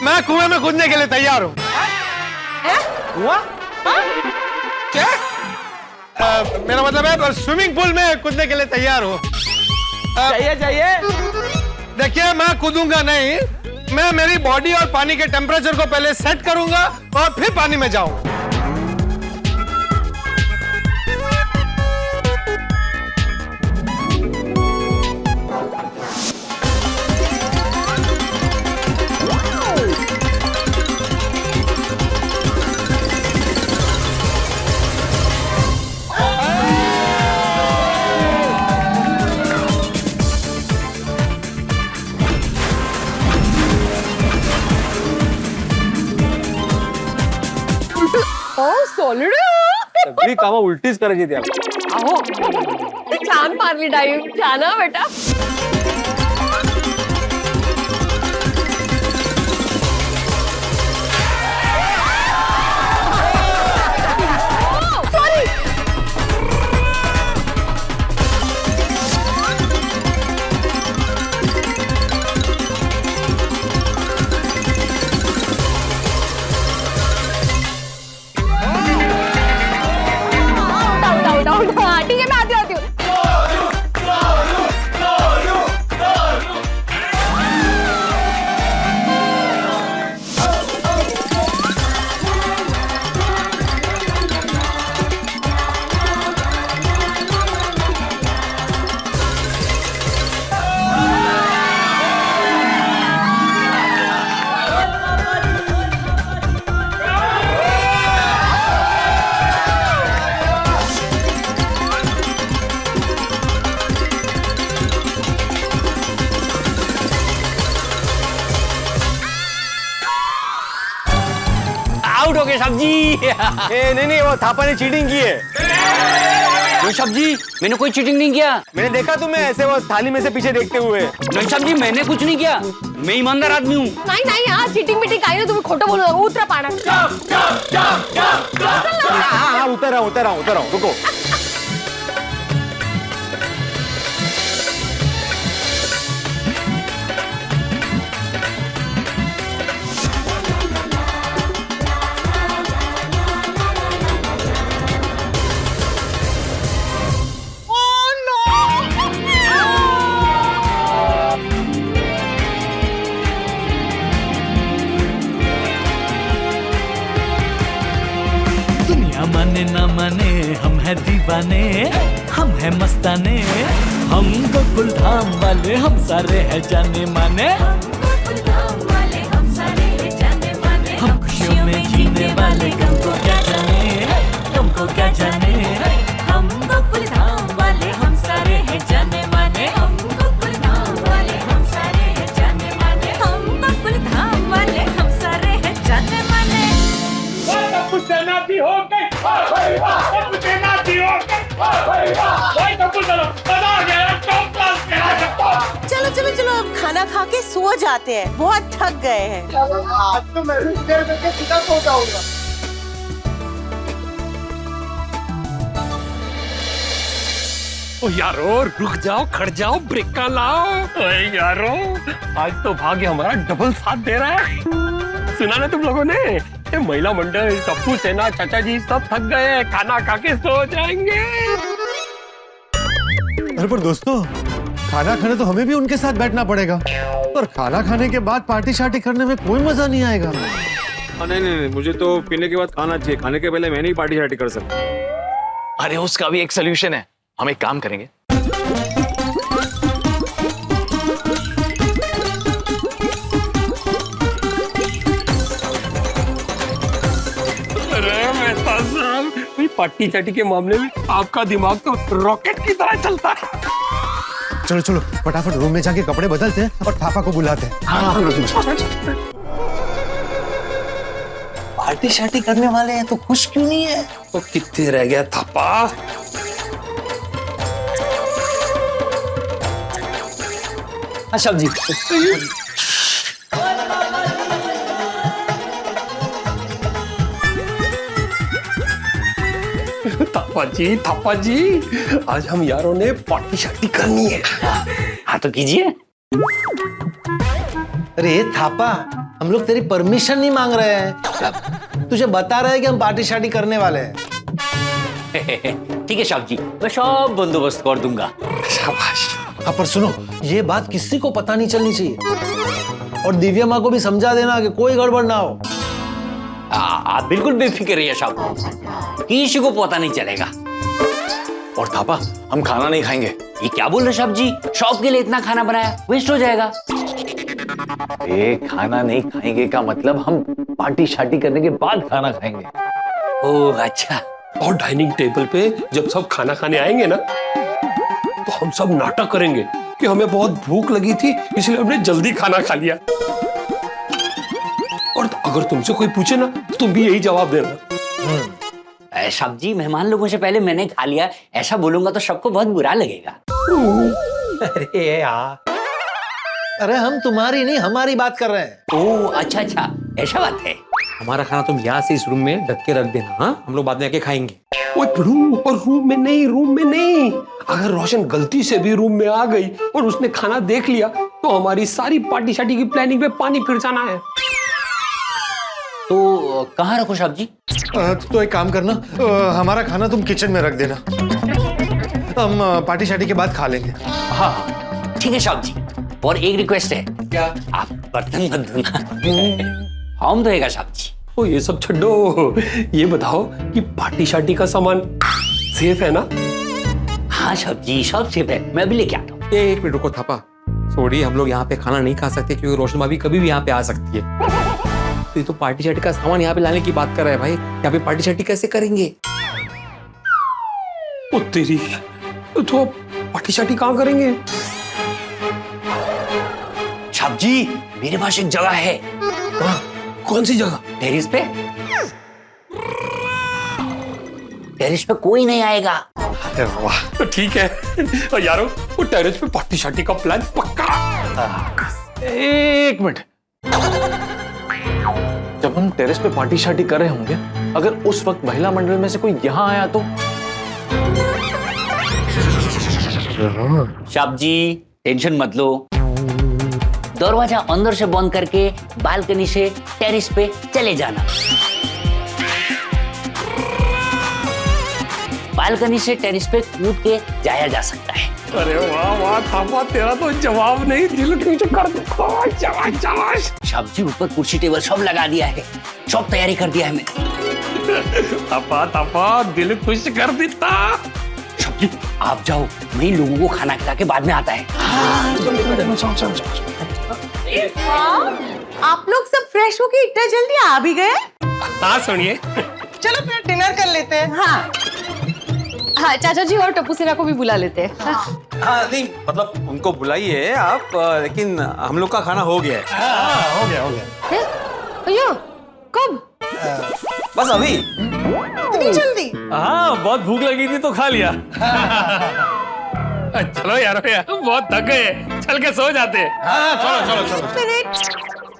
मैं कुएं में कूदने के लिए तैयार हूँ। हुआ? क्या? मेरा मतलब है स्विमिंग पूल में कूदने के लिए तैयार हूँ। चाहिए चाहिए। देखिए, मैं कूदूंगा नहीं, मैं मेरी बॉडी और पानी के टेम्परेचर को पहले सेट करूंगा और फिर पानी में जाऊंगा। सॉलिड सगळी कामं उलटीच करायची ती आपण. अहो छान मारली डाईव. छान हा बेटा. ठीक है, मैं आती हूँ. आउट हो गए सब्जी. नहीं, वो थापा ने चीटिंग की है. ऋषभ जी, मैंने कोई चीटिंग नहीं किया. मैंने देखा तुम्हें ऐसे वो थाली में से पीछे देखते हुए. ऋषभ जी, मैंने कुछ नहीं किया. मैं ईमानदार आदमी हूँ. नाही नाही हा चिटिंग मिटिंग काही नाही. तुम्ही खोटं बोलू नका. उतरा पाण्यात. हाँ, उतर रहा हूँ. रुको. है मस्ताने, हम गोकुल धाम वाले हम सारे हैं जाने माने, हम खुशियों में जीने वाले तुमको क्या जाने, तुमको क्या जाने, हम गोकुल धाम वाले हम सारे हैं जाने माने, हम गोकुल धाम वाले हम सारे हैं जाने माने, हम गोकुल धाम वाले हम सारे हैं जाने माने। कुछ देना भी हो गई, कुछ देना भी हो गई, भाई तो कुछ चलो, मजा आ गया, टॉप क्लास के आज तो। चलो चलो चलो अब खाना खा के सो जाते हैं, बहुत थक गए हैं। आज तो मैं भी देर करके सीधा सो जाऊंगा। ओ यारो रुक जाओ, खड़ जाओ, ब्रेक का लाओ। ओए यारो आज तो भाग्य हमारा डबल साथ दे रहा है। सुना ना तुम लोगों ने, ये महिला मंडल टप्पू सेना चाचा जी सब थक गए हैं, खाना खा के सो जाएंगे। अरे पर दोस्तों, खाना खाने तो हमें भी उनके साथ बैठना पड़ेगा, पर खाना खाने के बाद पार्टी शार्टी करने में कोई मजा नहीं आएगा। नहीं, मुझे तो पीने के बाद खाना चाहिए, खाने के पहले मैं नहीं पार्टी शार्टी कर सकता। अरे उसका भी एक सोल्यूशन है, हम एक काम करेंगे। अरे मेहता साहब, पार्टी चाटी के मामले में आपका दिमाग तो रॉकेट की तरह चलता है। चलो चलो फटाफट रूम में जाके कपड़े बदलते हैं और थापा को बुलाते हैं। पार्टी शार्टी करने वाले हैं तो खुश क्यों नहीं है? तो कितने रह गया थापा? अच्छा जी, थापा जी, आज हम यारों ने पार्टी शार्टी करनी है। हाँ तो कीजिए। अरे थापा, हम लोग तेरी परमिशन नहीं मांग रहे हैं, तुझे बता रहे हैं कि हम पार्टी शार्टी करने वाले हैं। ठीक है साहब जी, मैं सब बंदोबस्त कर दूंगा। शाबाश। हाँ पर सुनो, ये बात किसी को पता नहीं चलनी चाहिए, और दिव्या माँ को भी समझा देना कि कोई गड़बड़ ना हो। आप बिल्कुल बेफिक्र रहिए साहब, किसी को पता नहीं चलेगा। और थापा, हम खाना नहीं खाएंगे। ये क्या बोल रहे साहब जी, शॉप के लिए इतना खाना बनाया, वेस्ट हो जाएगा। ये खाना नहीं खाएंगे का मतलब हम पार्टी शार्टी करने के बाद खाना खाएंगे। ओह अच्छा। और डाइनिंग टेबल पे जब सब खाना खाने आएंगे ना, तो हम सब नाटक करेंगे कि हमें बहुत भूख लगी थी, इसलिए हमने जल्दी खाना खा लिया। और अगर तुमसे कोई पूछे ना, तो तुम भी यही जवाब देना। साहब जी, मेहमान लोगों से पहले मैंने खा लिया, ऐसा बोलूंगा तो सबको बहुत बुरा लगेगा। अरे यार, अरे हम तुम्हारी नहीं हमारी बात कर रहे हैं। ओह अच्छा अच्छा, ऐसा बात है। हमारा खाना तुम यहाँ से इस रूम में ढक के रख देना, हाँ? हम लोग बाद में आके खाएंगे। ओए रूम में नहीं। अगर रोशन गलती से भी रूम में आ गई और उसने खाना देख लिया, तो हमारी सारी पार्टी शार्टी की प्लानिंग पे पानी फिर जाना है। तो कहाँ रखो साहब जी? तो एक काम करना, हमारा खाना तुम किचन में रख देना, हम पार्टी शार्टी के बाद खा लेंगे। हाँ ठीक है साहब जी, और एक रिक्वेस्ट है। क्या? आप बर्तन मत धोना, हम धोएगा साहब जी। ओ ये सब छोड़ो, ये बताओ कि पार्टी शार्टी का सामान सेफ है ना? हाँ साहब जी, सब सेफ है, मैं अभी लेके आता हूँ। एक मिनट रुको थापा, सॉरी, हम लोग यहाँ पे खाना नहीं खा सकते क्योंकि रोशन भाभी कभी भी यहाँ पे आ सकती है। तो ये तो पार्टी शार्टी का सामान यहाँ पे लाने की बात कर रहा है भाई, यहाँ पे पार्टी शार्टी कैसे करेंगे? ओ तेरी, तो पार्टी शार्टी कहाँ करेंगे? साहब जी, मेरे पास एक जगह है। कौन सी जगह? टेरिस पे। टेरिस पे कोई नहीं आएगा। अरे वाह, तो ठीक है। और यारो, वो टेरेस पे पार्टी शार्टी का प्लान पक्का। एक मिनट, जब हम टेरेस पे पार्टी शार्टी कर रहे होंगे, अगर उस वक्त महिला मंडल में से कोई यहाँ आया तो? साहब जी टेंशन मत लो, दरवाजा अंदर से बंद करके बालकनी से टेरिस पे चले जाना। बालकनी से टेरिस पे कूद के जाया जा सकता है। अरे वाह वाह थापा, तेरा तो जवाब नहीं दिल कुछ कर दो। साहब जी ऊपर कुर्सी टेबल सब लगा दिया है, सब तैयारी कर दिया है मैंने। थापा दिल खुश कर देता। सब्जी आप जाओ, मैं इन लोगों को खाना खिला के बाद में आता है। आप लोग सब फ्रेश होके इतना जल्दी आ भी गए? हाँ सुनिए, चलो फिर डिनर कर लेते हैं। हाँ हाँ, चाचा जी और टप्पू सेना को भी बुला लेते हैं। हाँ नहीं मतलब उनको बुलाइए आप, लेकिन हम लोग का खाना हो गया है। हो गया। भैया कब? बस अभी। इतनी जल्दी? हाँ बहुत भूख लगी थी तो खा लिया। चलो यार बहुत थक गए, चल के सो जाते हैं। हाँ चलो।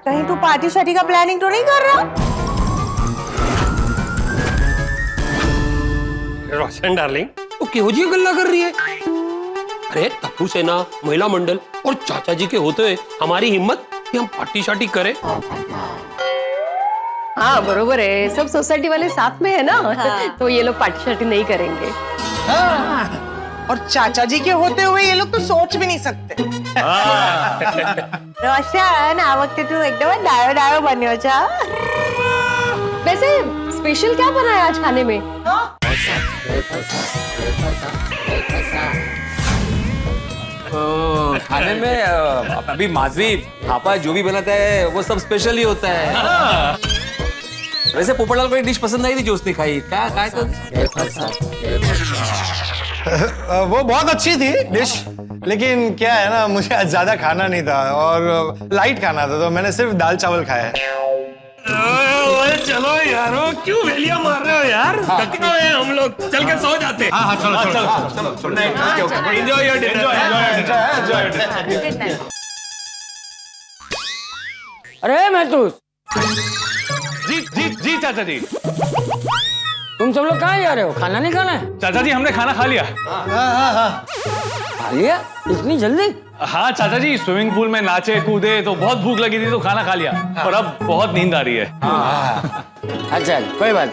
कहीं तू पार्टी शार्टी का प्लानिंग तो नहीं कर रहा? रोशन डार्लिंग, तो क्यों जी गल्ला कर रही है? अरे टप्पू सेना, महिला मंडल और चाचा जी के होते हुए हमारी हिम्मत कि हम पार्टी शार्टी करें। हाँ बरोबर है, सब सोसाइटी वाले साथ में है ना। तो ये लोग पार्टी शार्टी नहीं करेंगे। और चाचा जी के होते हुए ये लोग तो सोच भी नहीं सकते। रोशन, आ वक्त तू एकदम डायो डायो बन्यो छा। वैसे स्पेशल क्या बना है आज खाने में? खाने में अभी माधवी पापा जो भी बनाता है वो सब स्पेशल ही होता है। वैसे पोपटलाल को एक डिश पसंद आई थी जो उसने खाई, क्या खाया तो? वो बहुत अच्छी थी डिश, लेकिन क्या है ना, मुझे आज ज्यादा खाना नहीं था और लाइट खाना था, तो मैंने सिर्फ दाल चावल खाया है। चलो यारो, क्यों वेलिया मार रहे हो यार? थके हुए हैं हम लोग, चल के सो जाते हैं। हाँ चलो। Enjoy your dinner. अरे महतूस, जी चाचा जी। तुम सब लोग कहाँ जा रहे हो? खाना नहीं खाना है? चाचा जी हमने खाना खा लिया। खा लिया इतनी जल्दी? हाँ चाचा जी, स्विमिंग पूल में नाचे कूदे तो बहुत भूख लगी थी तो खाना खा लिया, और अब बहुत नींद आ रही है। अच्छा कोई बात।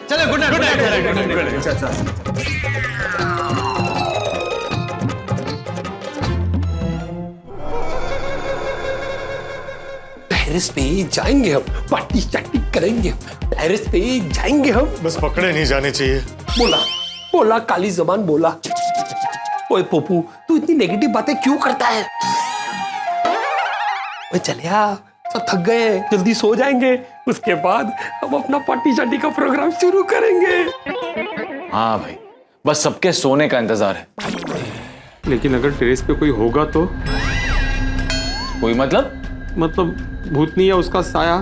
चलो गुड नाइट। टेरेस पे जाएंगे हम, पार्टी शार्टी करेंगे, टेरेस पे जाएंगे हम। बस पकड़े नहीं जाने चाहिए। बोला काली जबान बोला। ओए पोपू, तू इतनी नेगेटिव बातें क्यों करता है? ओए चलिया, सब थक गए, जल्दी सो जाएंगे, उसके बाद हम अपना पार्टी शार्टी का प्रोग्राम शुरू करेंगे। हाँ भाई, बस सबके सोने का इंतजार है। लेकिन अगर टेरेस पे कोई होगा तो? कोई मतलब भूतनी या उसका साया।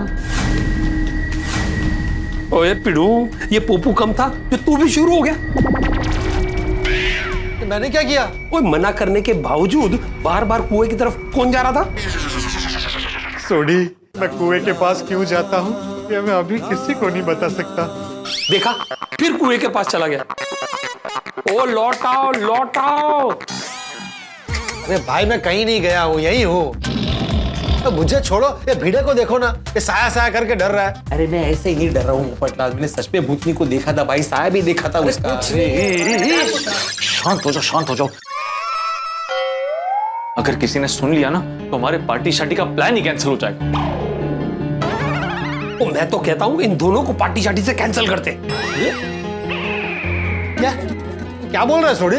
ओए पिड़ू, ये पोपू कम था जो तू भी शुरू हो गया। मैंने क्या किया? ओए मना करने के बावजूद बार बार कुएं की तरफ कौन जा रहा था? सोडी, मैं कुएं के पास क्यों जाता हूँ ये मैं अभी किसी को नहीं बता सकता। देखा, फिर कुएं के पास चला गया। ओ लौट आओ। अरे भाई मैं कहीं नहीं गया हूँ, यही हूँ। तो मुझे छोड़ो, ये भिड़े को देखो ना, ये साया करके डर रहा है। अरे मैं ऐसे ही नहीं डर रहा हूँ पोपटलाल, मैंने सच में भूतनी को देखा था भाई, साया भी देखा था उसका। शांत हो जाओ। अगर किसी ने सुन लिया ना तो हमारे पार्टी शार्टी का प्लान ही कैंसिल हो जाएगा। मैं तो कहता हूँ इन दोनों को पार्टी शार्टी से कैंसिल करते। क्या बोल रहा है सोडी?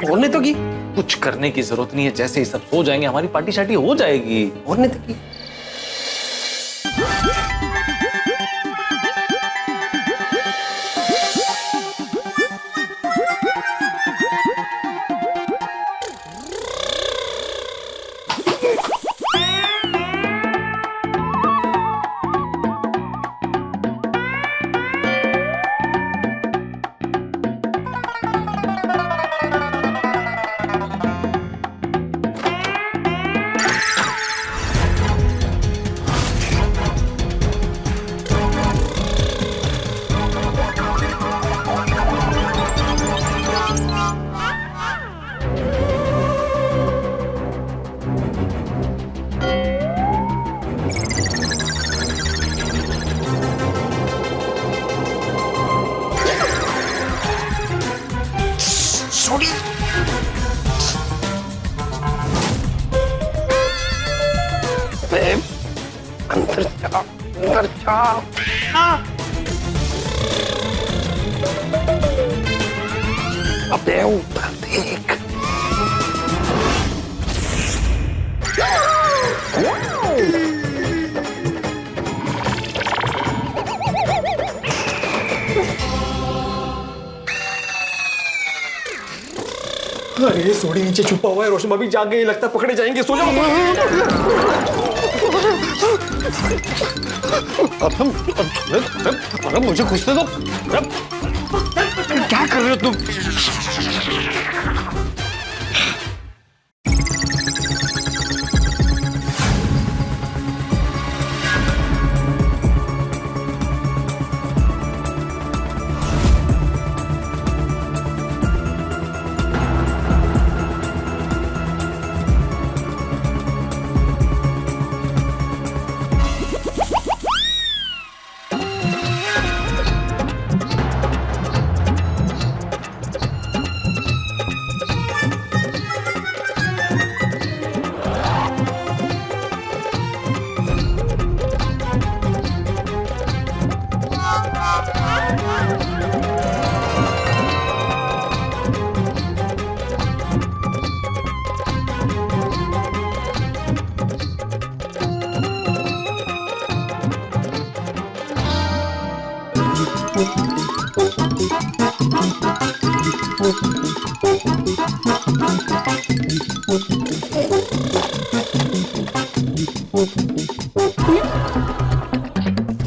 होने तो की कुछ करने की जरूरत नहीं है, जैसे ही सब सो जाएंगे हमारी पार्टी शार्टी हो जाएगी। होने तो की। अंदर जा। अबे ऊपर देख। अरे सोडी नीचे छुपा हुआ है, रोशन भाभी जाग गई, लगता है पकड़े जाएंगे, सो जाओ। अरे मुझे घुसने दो। क्या कर रहे हो तुम?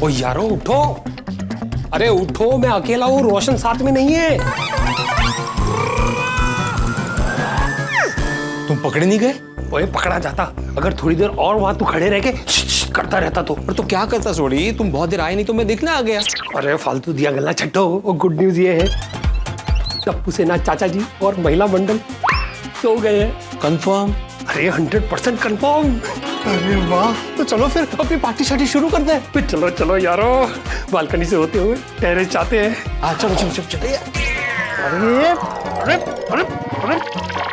ओ यारो उठो, अरे उठो, मैं अकेला हूँ, रोशन साथ में नहीं है। तुम पकड़े नहीं गए? ओए पकड़ा जाता अगर थोड़ी देर और वहां तू खड़े रह के करता रहता तो। पर तो क्या करता सोडी, तुम बहुत देर आए नहीं तो मैं देखने आ गया। अरे फालतू दिया गल्ला छट्टो। वो गुड न्यूज ये है, टप्पू सेना चाचा जी और महिला मंडल सो गए हैं। कंफर्म? अरे 100% कंफर्म। अरे वाह, तो चलो फिर अपनी पार्टी शार्टी शुरू करते हैं। फिर चलो चलो यारो, बालकनी से होते हुए टेरेस जाते हैं। चलो चलो चलो चलो। अरे अरे अरे अरे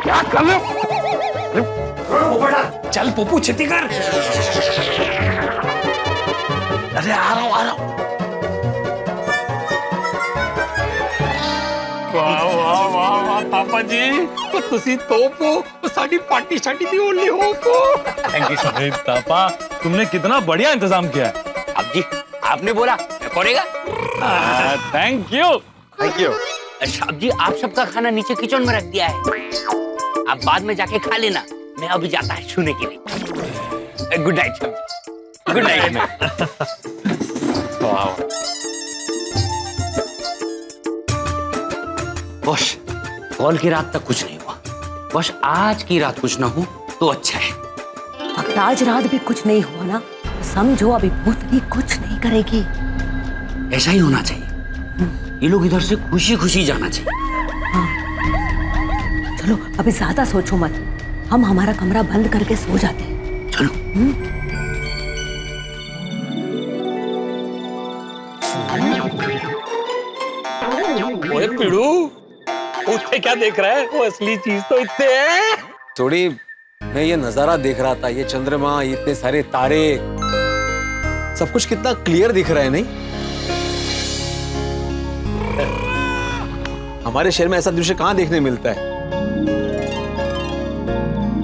क्या कर रहे हो? चल पोपू छेती कर। अरे आ रहा हूँ। वाह वाह वाह वाह पापा जी, तो तुसी तोप हो, तो साडी पार्टी शार्टी भी ओनली हो को। थैंक यू सो मच पापा, तुमने कितना बढ़िया इंतजाम किया है। अब जी आपने बोला करेगा। Thank you. Thank you. साहब जी आप सबका खाना नीचे किचन में रख दिया है, आप बाद में जाके खा लेना, मैं अभी जाता है छूने के लिए। गुड नाइट साहब जी, गुड नाइट। बस कल की रात तक कुछ नहीं हुआ, बस आज की रात कुछ ना हो तो अच्छा है। अगर आज रात भी कुछ नहीं हुआ ना, तो समझो अभी भूतनी कुछ नहीं करेगी। ऐसा ही होना चाहिए, ये लोग इधर से खुशी खुशी जाना चाहिए। चलो अभी ज्यादा सोचो मत, हम हमारा कमरा बंद करके सो जाते हैं। चलो। ओए पिड़ू, उठे क्या देख रहा है? वो असली चीज तो इतने है। सोडी, मैं ये नजारा देख रहा था, ये चंद्रमा, ये इतने सारे तारे, सब कुछ कितना क्लियर दिख रहा है नहीं? हमारे शहर में ऐसा दृश्य कहाँ देखने मिलता है?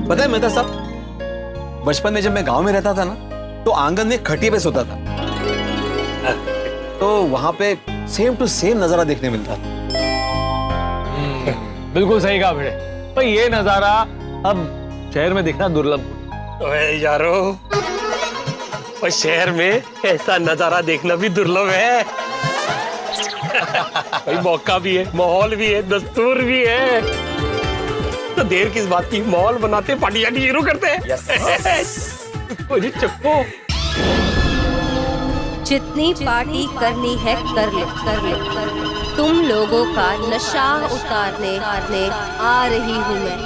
पता है मेहता साहब, बचपन में जब मैं गांव में रहता था ना, तो आंगन में खटिया पे सोता था, तो वहां पे सेम टू सेम नजारा देखने मिलता था। बिल्कुल सही कहा भिड़े, पर ये नजारा अब शहर में दिखना दुर्लभ। ओए यारो, और शहर में ऐसा नजारा देखना भी दुर्लभ है। भाई मौका भी है, माहौल भी है, दस्तूर भी है, तो देर किस बात की, माहौल बनाते पार्टी शार्टी शुरू करते हैं। चप्पू, जितनी पार्टी करनी है कर ले, कर ले, कर ले। तुम लोगों का नशा उतारने आ रही हूँ मैं।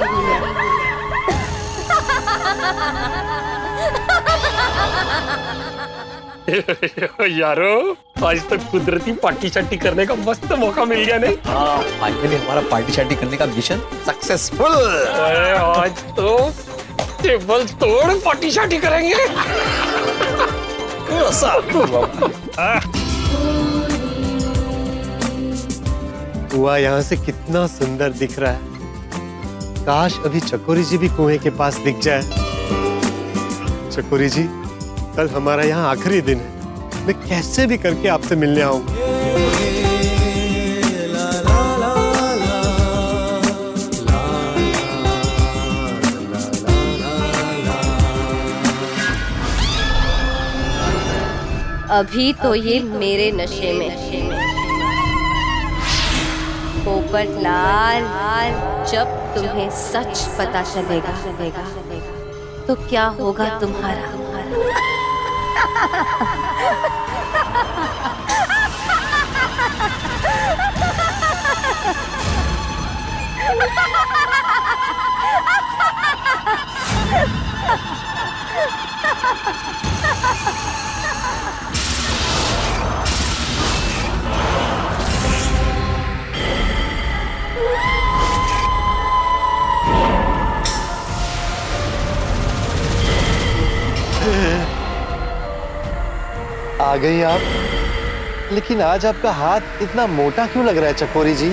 यारो आज तक कुदरती पार्टी शार्टी करने का मस्त मौका मिल गया नहीं? हाँ, फाइनली हमारा पार्टी शार्टी करने का मिशन सक्सेसफुल। आज तो टेबल तोड़ पार्टी शार्टी करेंगे। कुआं यहाँ से कितना सुंदर दिख रहा है। काश अभी चकोरी जी भी कुएं के पास दिख जाए। चकोरी जी, कल हमारा यहाँ आखिरी दिन है। मैं कैसे भी करके आपसे मिलने आऊंगा। अभी तो ये मेरे नशे में। पोपट लाल, जब तुम्हें सच पता चलेगा तो क्या होगा तुम्हारा? आ गई आप। लेकिन आज आपका हाथ इतना मोटा क्यों लग रहा है चकोरी जी?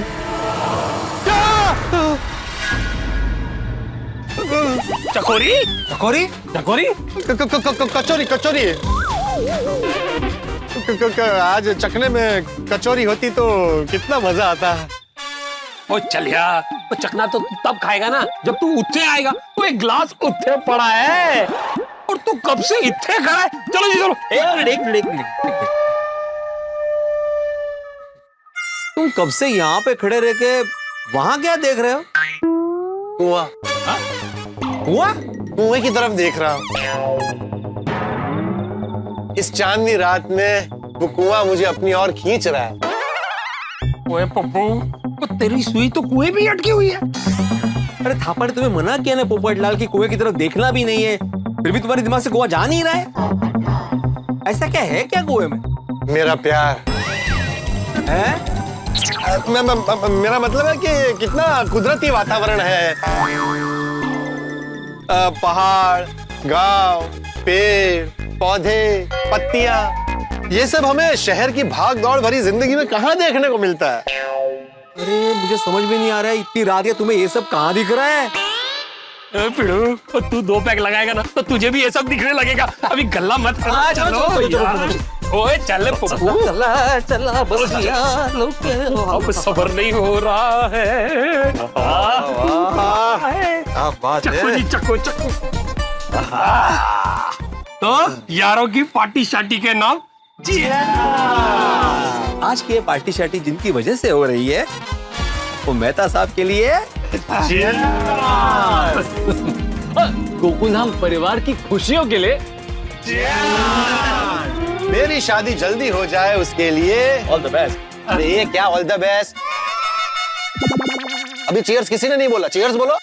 चकोरी चकोरी चकोरी कचौरी कचौरी। आज चखने में कचौरी होती तो कितना मजा आता। ओ चल यार, वो चखना तो तब खाएगा ना जब तू उत्थे आएगा। वो एक गिलास उत्थे पड़ा है और तू कब से इत्थे खड़ा है। चलो जी चलो। एक मिनट। तुम कब से यहाँ पे खड़े रह के वहां क्या देख रहे हो? कुआं। कुआं? कुएं की तरफ देख रहा हूँ। इस चांदनी रात में वो कुआं मुझे अपनी ओर खींच रहा है। ओए पप्पू, तो तेरी सुई तो कुएं भी अटकी हुई है। अरे थापा ने तुम्हें मना किया ना पोपट लाल की कुएं की तरफ देखना भी नहीं है, फिर भी तुम्हारे दिमाग से कुआं जा नहीं रहा है। ऐसा क्या है क्या कुएं में? मेरा प्यार है? मेरा मतलब है कि कितना कुदरती वातावरण है। पहाड़, गांव, पेड़, पौधे, पत्तियां, ये सब हमें शहर की भाग दौड़ भरी जिंदगी में कहाँ देखने को मिलता है। अरे मुझे समझ में नहीं आ रहा है, इतनी रात है तुम्हें ये सब कहाँ दिख रहा है? पिड़ू, तू 2 पैक लगाएगा ना तो तुझे भी ये सब दिखने लगेगा। अभी गल्ला मत करना। चलो। ओए चल पप्पू, चला बस अब सबर नहीं हो रहा है। चक्को जी चक्को चक्को। तो यारों की पार्टी शार्टी के नाम आज की ये पार्टी शार्टी जिनकी वजह से हो रही है वो मेहता साहब के लिए गोकुलधाम परिवार की खुशियों के लिए मेरी शादी जल्दी हो जाए उसके लिए ऑल द बेस्ट। अरे ये क्या ऑल द बेस्ट? अभी चीयर्स किसी ने नहीं बोला। चीयर्स बोलो।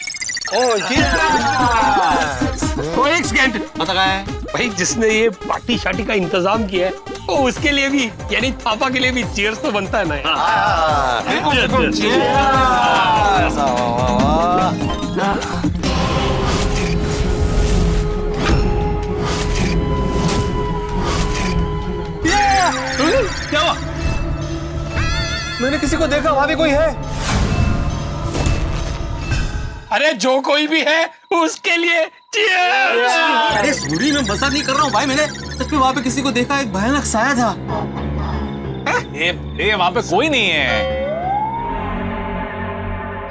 तो एक सेकंड पता है भाई, जिसने ये पार्टी शार्टी का इंतजाम किया है तो उसके लिए भी, यानी थापा के लिए भी चीयर्स तो बनता है ना क्या हुआ? मैंने किसी को देखा, वहां भी कोई है। अरे जो कोई भी है उसके लिए चीयर्स। अरे सूरी में मजाक नहीं कर रहा हूँ भाई, मैंने सच में वहां पे किसी को देखा, एक भयानक साया था। ये वहां पे कोई नहीं है।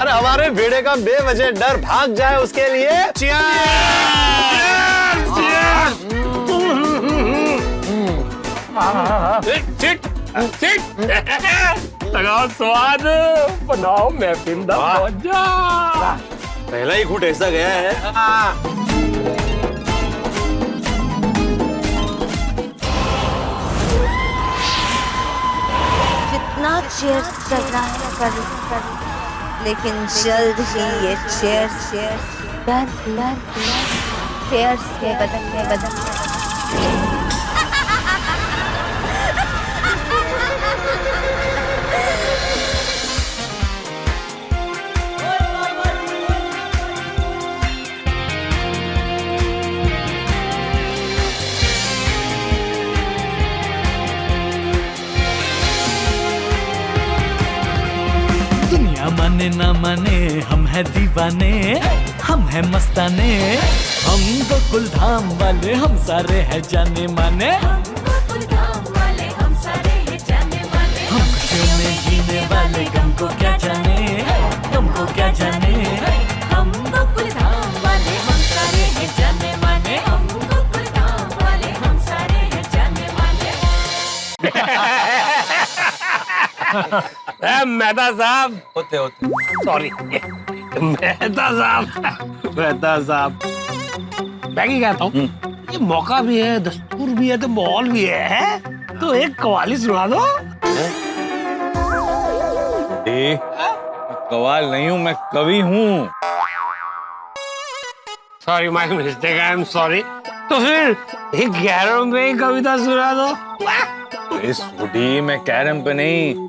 अरे हमारे बेड़े का बेवजह डर भाग जाए उसके लिए लगाओ स्वाद, बनाओ महफिल दा मौजा। पहला ही घूंट ऐसा गया है। जितना चेयर्स चल रहा है कर, लेकिन जल्द ही ये चेयर्स चेयर्स के बदल माने ना माने हम है दीवाने, हम है मस्ताने, हम गोकुल धाम वाले हम सारे हैं जाने माने, हम खुशियों में जीने वाले गम को क्या जाने, गम को क्या जाने, हम गोकुल धाम वाले हम सारे हैं जाने माने, हम गोकुल धाम वाले हम सारे हैं जाने माने। मेहता साहब होते होते सॉरी, मेहता साहब मैं क्या कहता हूँ, ये मौका भी है, दस्तूर भी है, तो माहौल भी है, तो एक कव्वाली सुना दो। कवाल नहीं हूँ, मैं कवि हूँ। Sorry my mistake, I am sorry. तो फिर एक कैरम में कविता सुना दो। इस बूढ़ी मैं कैरम पे नहीं,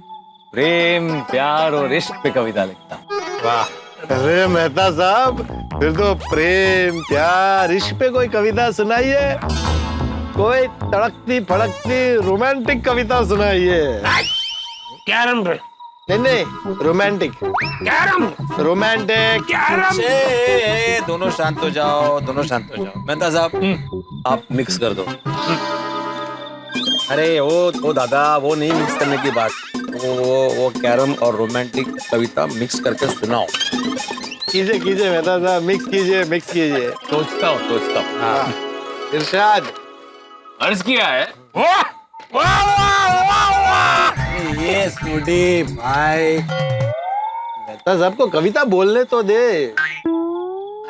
प्रेम प्यार और इश्क पे कविता लिखता हूँ। वाह, अरे मेहता साहब, फिर तो प्रेम प्यार इश्क पे कोई कविता सुनाइए, कोई तड़कती फड़कती रोमांटिक कविता सुनाइए। कैरम पे नहीं, रोमांटिक। Carrom romantic. कैरम। दोनों शांत हो जाओ, दोनों शांत हो जाओ। मेहता साहब आप मिक्स कर दो। अरे वो दादा, वो नहीं मिक्स करने की बात, वो कैरम और रोमांटिक कविता मिक्स करके सुनाओ। कीजिए कीजिए मेहता साहब, मिक्स कीजिए। सोचता हूँ। हाँ। इरशाद अर्ज किया है। वाह वाह वाह वाह। ये स्टूडी भाई, मेहता साहब को कविता बोलने तो दे।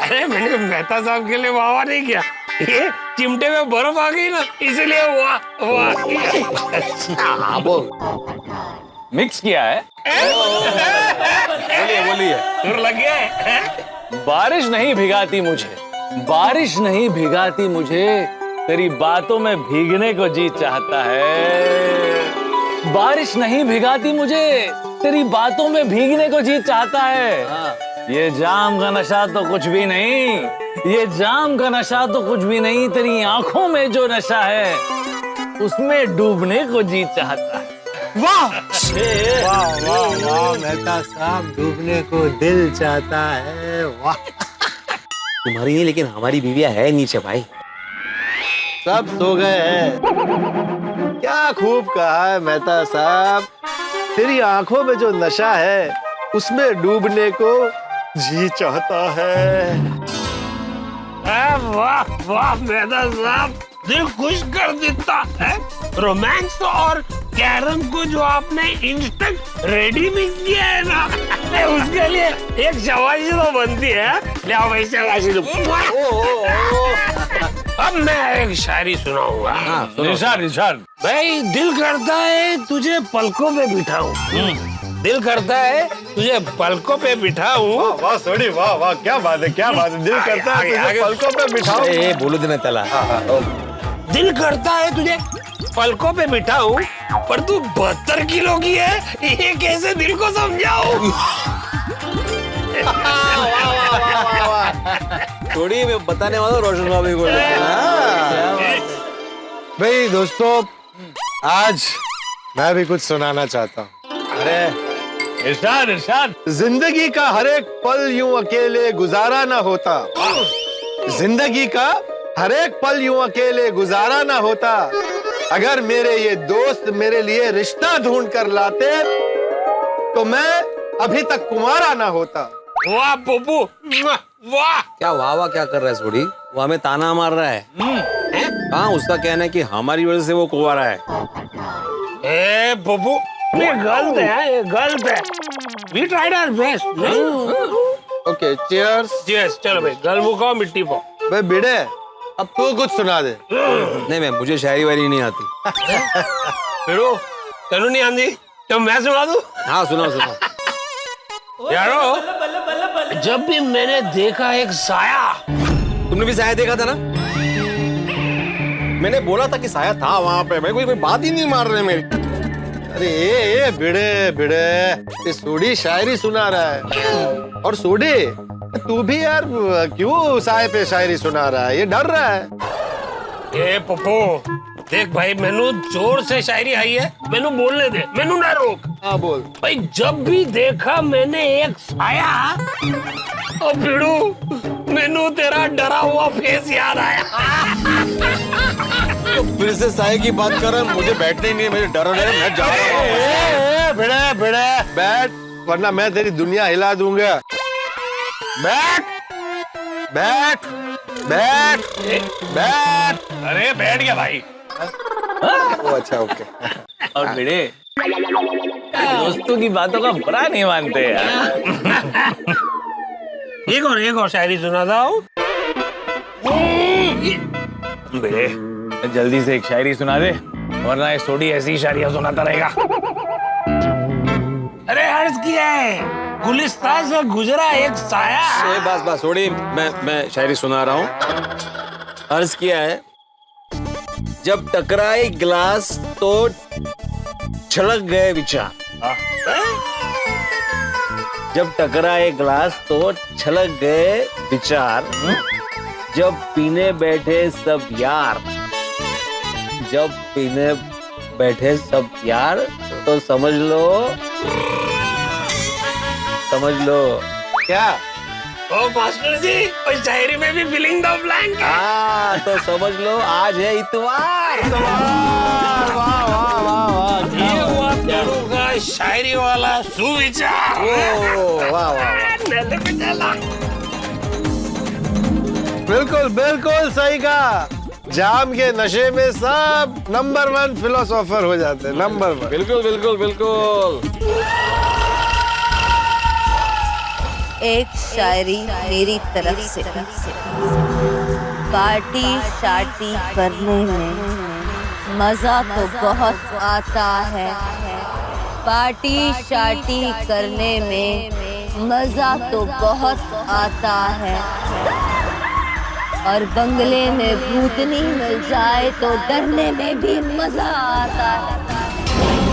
अरे मैंने मेहता साहब के लिए वाह नहीं किया, ये चिमटे में बर्फ आ गई ना, इसलिए वाह वाह। बोल। मिक्स किया है। बोलिए। सुर लग गया है। बारिश नहीं भिगाती मुझे, बारिश नहीं भिगाती मुझे, तेरी बातों में भीगने को जी चाहता है। बारिश नहीं भिगाती मुझे, तेरी बातों में भीगने को जी चाहता है। ये जाम का नशा तो कुछ भी नहीं, ये जाम का नशा तो कुछ भी नहीं, तेरी आंखों में जो नशा है उसमें डूबने को जी चाहता है। वाह वाह वाह वाह मेहता साहब, डूबने को दिल चाहता है। वाह, तुम्हारी नहीं लेकिन हमारी बीवियां है नीचे भाई। सब सो गए हैं। क्या खूब कहा है मेहता साहब, तेरी आंखों में जो नशा है उसमें डूबने को जी चाहता है। वाह वाह मेहता साहब, दिल खुश कर देता है। रोमांस और कैरम को जो आपने इंस्टेंट रेडी मिक्स किया है ना, उसके लिए एक शाबाशी तो बनती है। ले आओ भाई शाबाशी। अब मैं एक शायरी सुनाऊंगा। निशान भाई, दिल करता है तुझे पलकों पे बिठाऊं, दिल करता है तुझे पलकों पे बिठाऊं। वाह सोडी, वाह वाह, क्या बात है, क्या बात है। दिल करता है तुझे पलकों पे बिठाऊं। बोलो देना तला। दिल करता है तुझे पलकों पे बिठाऊं, पर तू 72 किलो की है, ये कैसे दिल को समझाऊं। थोड़ी मैं बताने वाला हूँ रोशन भाभी को। भाई दोस्तों, आज मैं भी कुछ सुनाना चाहता हूँ। अरे इरशाद। जिंदगी का हर एक पल यूं अकेले गुजारा ना होता, जिंदगी का हर एक पल यूं अकेले गुजारा ना होता, अगर मेरे ये दोस्त मेरे लिए रिश्ता ढूंढ कर लाते तो मैं अभी तक कुंवारा ना होता। वाह पप्पू, वाह। क्या वाह वाह क्या कर रहा है सोडी? वो हमें ताना मार रहा है। हाँ, उसका कहना है कि हमारी वजह से वो कुंवारा है। ए पप्पू, ये गलत है, ये गलत है। We tried our best, नहीं? Okay, cheers. Cheers, चलो भाई, गल मुकाओ मिट्टी पो। भाई भिड़े, अब तू कुछ सुना दे। नहीं मैं, मुझे शायरी वायरी नहीं आती। फिरो, तेनू नहीं आंदी तो मैं सुना दूं? हाँ सुनाओ। यारो, जब भी मैंने देखा एक साया। तुमने भी साया देखा था ना? मैंने बोला था कि साया था वहां पे। मैं कोई बात ही नहीं मार रहे मेरी। अरे ए भिड़े, ये सोडी शायरी सुना रहा है। और सोडी, तू भी यार क्यों साय पे शायरी सुना रहा है? ये डर रहा है। ए पप्पू, देख भाई मैनू जोर से शायरी आई है, मैनू बोलने दे, मैनू ना रोक। हाँ बोल। भाई जब भी देखा मैंने एक साया, और भिड़ू मैनू तेरा डरा हुआ फेस याद आया। तो फिर से साये की बात कर रहा है, मुझे बैठने ही नहीं है, मुझे डर रहा है, मैं जा रहा हूँ। भिड़े भिड़े बैठ, वरना मैं तेरी दुनिया हिला दूंगा। बैठ बैठ बैठ बैठ। अरे बैठ गया भाई। ओ अच्छा ओके। और भिड़े दोस्तों की बातों का बुरा नहीं मानते यार। एक और शायरी सुनाता हूँ। भिड़े जल्दी से एक शायरी सुना दे, वरना ये सोडी ऐसी शायरियां सुनाता रहेगा। अरे अर्ज किया है, गुलिस्तान से गुजरा एक साया। बस सोडी, मैं शायरी सुना रहा हूँ। अर्ज किया है, जब टकराए गिलास तो छलक गए विचार। जब टकराए गिलास तो छलक गए विचार। जब पीने बैठे सब यार, जब पीने बैठे सब यार, तो समझ लो क्या? ओ मास्टर जी, उस शायरी में भी फिलिंग द ब्लैंक है। हाँ तो समझ लो आज है इतवार। वाह वाह वाह वाह। ये हुआ पेड़ू का शायरी वाला सुविचार। वाह वाह। नेले पे चला। बिल्कुल बिल्कुल सही कहा। जाम के नशे में सब नंबर 1 फिलोसोफर हो जाते हैं, नंबर 1। बिल्कुल बिल्कुल बिल्कुल। एक शायरी मेरी तरफ से। पार्टी शार्टी करने में मजा तो बहुत आता है। पार्टी शार्टी करने में मजा तो बहुत आता है। और बंगले में भूतनी मिल जाए तो डरने में भी मजा आता है।